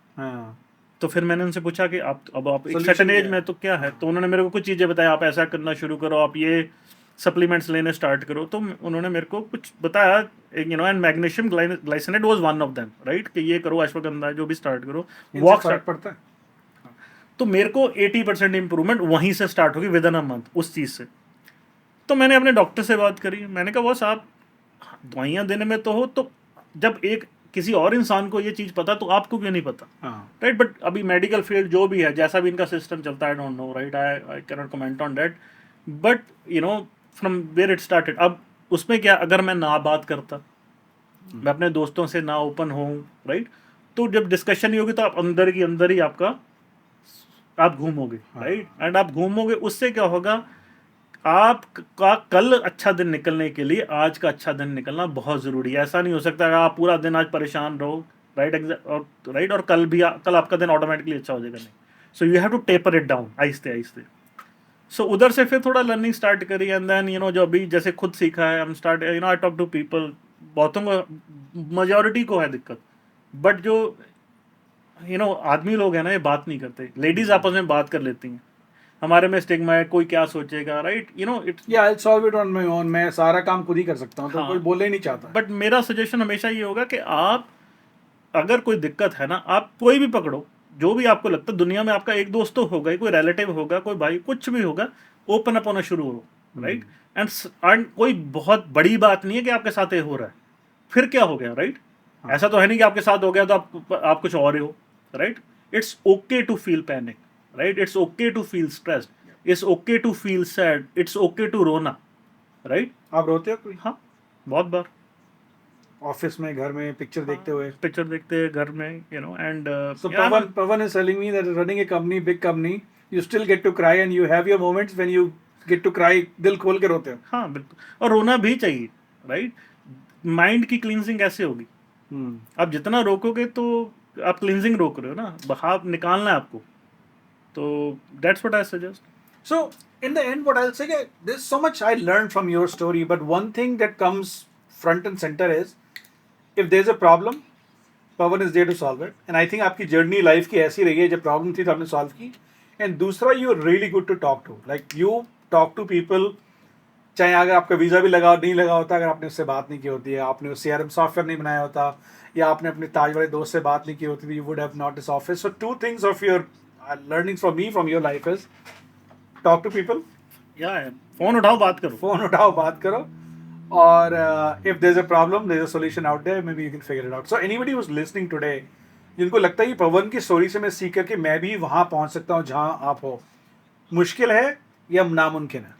[SPEAKER 2] तो फिर मैंने उनसे पूछा कि आप एक सर्टेन एज में तो क्या है तो उन्होंने मेरे को कुछ चीज़ें बताया आप ऐसा करना शुरू करो आप ये सप्लीमेंट्स लेने स्टार्ट करो तो उन्होंने मेरे को कुछ बताया and magnesium glycinate was one of them right कि ये करो अश्वगंधा जो भी स्टार्ट करो वॉक स्टार्ट पड़ता है तो मेरे को 80% इम्प्रूवमेंट वहीं से स्टार्ट होगी विद इन अ मंथ उस चीज़ से तो मैंने अपने डॉक्टर से बात करी मैंने कहा बॉस आप दवाइयाँ देने में तो हो तो जब एक किसी और इंसान को ये चीज़ पता तो आपको क्यों नहीं पता राइट बट अभी मेडिकल फील्ड जो भी है जैसा भी इनका सिस्टम चलता है I don't know right I can not comment on that but from where it started अब उसमें क्या अगर मैं ना बात करता मैं अपने दोस्तों से ना ओपन हूँ राइट तो जब डिस्कशन नहीं होगी तो आप अंदर ही आप घूमोगे राइट एंड आप घूमोगे उससे क्या होगा आपका कल अच्छा दिन निकलने के लिए आज का अच्छा दिन निकलना बहुत ज़रूरी है ऐसा नहीं हो सकता आप पूरा दिन आज परेशान रहो राइट और कल आपका दिन ऑटोमेटिकली अच्छा हो जाएगा नहीं so you have to taper it down आहिस्ते आहिस्ते सो उधर से फिर थोड़ा लर्निंग स्टार्ट करी एंड देन यू नो जो अभी जैसे खुद सीखा है, I am start you know I talk to people, बहुतों को मेजॉरिटी को है दिक्कत, बट जो यू नो आदमी लोग हैं ना ये बात नहीं करते, लेडीज आपस में बात कर लेती हैं, हमारे में स्टिग्मा है, कोई क्या सोचेगा, राइट, यू नो इट्स
[SPEAKER 1] या I solve it on my own, मैं सारा काम खुद ही कर सकता हूँ, तो
[SPEAKER 2] हाँ।
[SPEAKER 1] कोई बोलना ही नहीं चाहता।
[SPEAKER 2] बट मेरा सजेशन हमेशा ये होगा कि आप अगर कोई दिक्कत है ना, आप कोई भी पकड़ो, जो भी आपको लगता है, दुनिया में आपका एक दोस्त तो होगा ही, कोई रिलेटिव होगा, कोई भाई, कुछ भी होगा, ओपन अप होना शुरू हो, राइट, एंड कोई बहुत बड़ी बात नहीं है कि आपके साथ ये हो रहा है, फिर क्या हो गया, राइट, ऐसा तो है नहीं कि आपके साथ हो गया तो आप कुछ और ही हो, right, it's okay to feel panic, right, it's okay to feel stressed, it's okay to feel sad, it's okay to रोना, राइट।
[SPEAKER 1] आप रोते हो कोई?
[SPEAKER 2] हाँ, बहुत बार
[SPEAKER 1] ऑफिस में, घर में, पिक्चर देखते हुए?
[SPEAKER 2] पिक्चर देखते हैं घर में, you know, and
[SPEAKER 1] So Pavan is telling me that running a company, big company, you still get to cry and you have your moments when you get to cry, दिल खोल के रोते हो।
[SPEAKER 2] हाँ बिल्कुल, और रोना भी चाहिए, राइट, माइंड की क्लींजिंग कैसे होगी, आप जितना रोकोगे तो आप क्लींजिंग रोक रहे हो ना, बहाव निकालना है आपको, तो that's what I suggest.
[SPEAKER 1] So in the end, what I'll say, there's so much I learned from your story, but one thing that comes front and center is, if there's a problem, Pavan is there to solve it, and I think आपकी journey life की ऐसी रही है, जब problem थी तो आपने solve की, एंड दूसरा you are really good to talk to, like you talk to people, चाहे अगर आपका वीज़ा भी लगा नहीं लगा होता, अगर आपने उससे बात नहीं की होती है, आपने उस CRM सॉफ्टवेयर नहीं बनाया होता, या आपने अपने ताज वाले दोस्त से बात नहीं की होती, you would have not this office. So two things of your learning from me, from your life is talk to people,
[SPEAKER 2] या फोन उठाओ बात करो,
[SPEAKER 1] फोन उठाओ बात करो, और if there is a problem, there is a solution out there, maybe you can figure it out. So anybody who is listening today, जिनको लगता है कि पवन की स्टोरी से मैं सीख करके मैं भी वहाँ पहुँच सकता हूँ जहाँ आप हो, मुश्किल है या नामुमकिन है?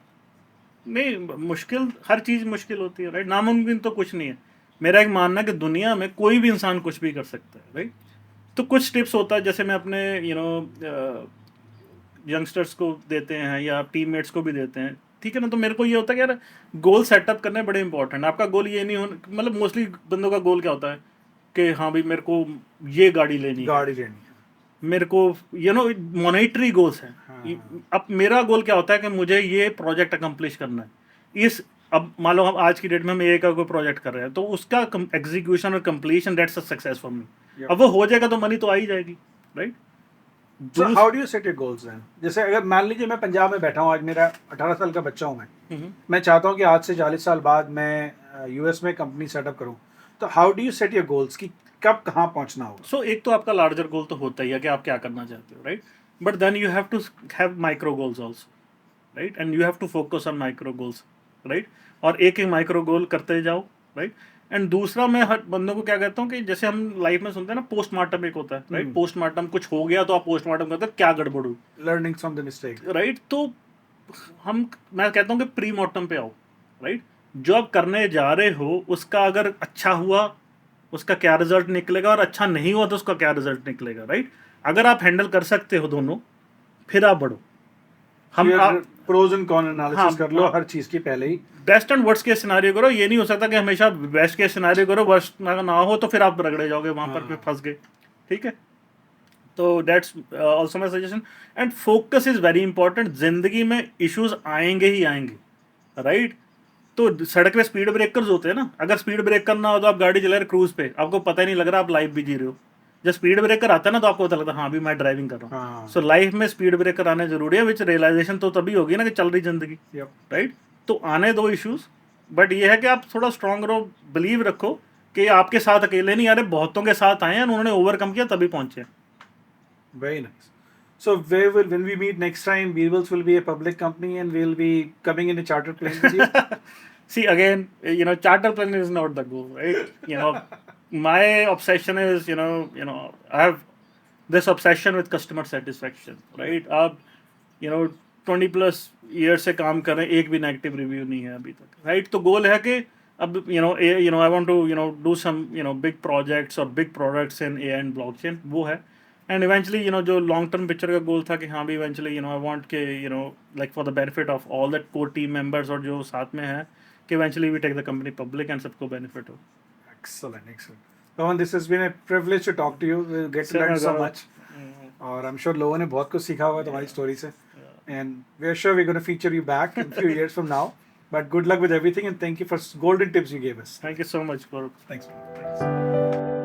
[SPEAKER 2] नहीं, मुश्किल, हर चीज़ मुश्किल होती है, राइट, नामुमकिन तो कुछ नहीं है। मेरा एक मानना है कि दुनिया में कोई भी इंसान कुछ भी कर सकता है, राइट। तो कुछ टिप्स होता है, जैसे मैं अपने यू नो यंगस्टर्स को देते हैं या टीममेट्स को भी देते हैं, ठीक है ना, तो मेरे को ये होता है कि यार गोल सेटअप करने बड़े इंपॉर्टेंट। आपका गोल ये नहीं हो, मतलब मोस्टली बंदों का गोल क्या होता है कि हाँ भाई मेरे को ये गाड़ी लेनी है, मेरे को यू नो मॉनेटरी गोल्स हैं। अब मेरा गोल क्या होता है कि मुझे ये प्रोजेक्ट अकम्प्लिश करना है। अब मान लो हम आज की डेट में हम ए का कोई प्रोजेक्ट कर रहे हैं, तो उसका एग्जीक्यूशन और completion, that's a success for me. अब वो हो जाएगा तो मनी तो आ ही जाएगी, right.
[SPEAKER 1] So how do you set your goals then? जैसे अगर मान लीजिए मैं पंजाब में बैठा हूँ, आज मेरा 18 साल का बच्चा हूँ मैं चाहता हूँ कि आज से 40 साल बाद मैं US में कंपनी सेटअप करूँ, तो how do you set your goals कि कब कहाँ पहुँचना होगा?
[SPEAKER 2] सो एक तो आपका लार्जर गोल तो होता ही है कि आप क्या करना चाहते हो, right, but then you have to have micro goals also, right, and you have to focus on micro goals, right, और एक एक माइक्रो गोल करते जाओ, राइट। एंड दूसरा मैं हर बंदों को क्या कहता हूँ कि जैसे हम लाइफ में सुनते हैं ना, पोस्टमार्टम एक होता है, राइट, पोस्टमार्टम कुछ हो गया तो आप पोस्टमार्टम करते हैं, क्या गड़बड़ हुई,
[SPEAKER 1] learning from the mistake,
[SPEAKER 2] right. तो मैं कहता हूँ कि प्री मॉर्टम पे आओ, राइट, जो आप करने जा रहे हो उसका अगर अच्छा हुआ उसका क्या रिजल्ट निकलेगा, और अच्छा नहीं हुआ तो उसका क्या रिजल्ट निकलेगा, राइट। अगर आप हैंडल कर सकते हो दोनों, फिर आप बढ़ो।
[SPEAKER 1] हम प्रोज एंड कॉन एनालिसिस कर लो हर चीज की पहले ही,
[SPEAKER 2] best and worst case scenario करो। ये नहीं हो सकता कि हमेशा बेस्ट केस सिनेरियो करो, वर्स्ट ना हो तो फिर आप रगड़े जाओगे वहां पर, फिर फंस गए, ठीक है। तो that's also my suggestion, and focus is very important. जिंदगी में इश्यूज आएंगे ही आएंगे, राइट। तो सड़क पे स्पीड ब्रेकर्स होते हैं ना, अगर स्पीड ब्रेकर ना हो तो आप गाड़ी चला रहे क्रूज पे, आपको पता ही नहीं लग रहा आप लाइफ भी जी रहे हो। जब स्पीड ब्रेकर आता है ना तो आपको पता लगता है हाँ अभी मैं ड्राइविंग कर रहा हूँ। सो लाइफ में स्पीड ब्रेकर आने जरूरी है, विच रियलाइजेशन तो तभी होगी ना कि चल रही जिंदगी, राइट। तो आने दो इश्यूज, बट ये है कि आप थोड़ा स्ट्रांग रहो, बिलीव रखो कि आपके साथ अकेले नहीं आ रहे, बहुतों के साथ आए हैं, उन्होंने ओवरकम किया तभी पहुंचे।
[SPEAKER 1] Very nice. So when we meet next time, Beerwells will be a public company and we'll be coming in a charter plane with you.
[SPEAKER 2] See again, you know, charter plane is not the goal, right? You know, my obsession is, you know, I have this obsession with customer satisfaction, right? आप, you know, 20+ years से काम कर रहे हैं, एक भी negative review नहीं है अभी तक, राइट। तो गोल है कि अब you know I want to do some big projects or big products in AI and blockchain, वो है। एंड इवेंचुअली जो लॉन्ग टर्म पिक्चर का गोल था कि हाँ भी इवेंचुअली आई वांट के like for the benefit of all that core team members और जो साथ में है, कि eventually we take the company public and सबको बेनिफिट हो।
[SPEAKER 1] Excellent. Pawan, this has been a privilege to talk to you. We'll get to learn so much. और I'm sure लोगों ने बहुत कुछ सीखा होगा तुम्हारी स्टोरी से। and we're sure we're going to feature you back in a few years from now. But good luck with everything, and thank you for golden tips you gave us.
[SPEAKER 2] Thank you so much, Gaurav.
[SPEAKER 1] Thanks.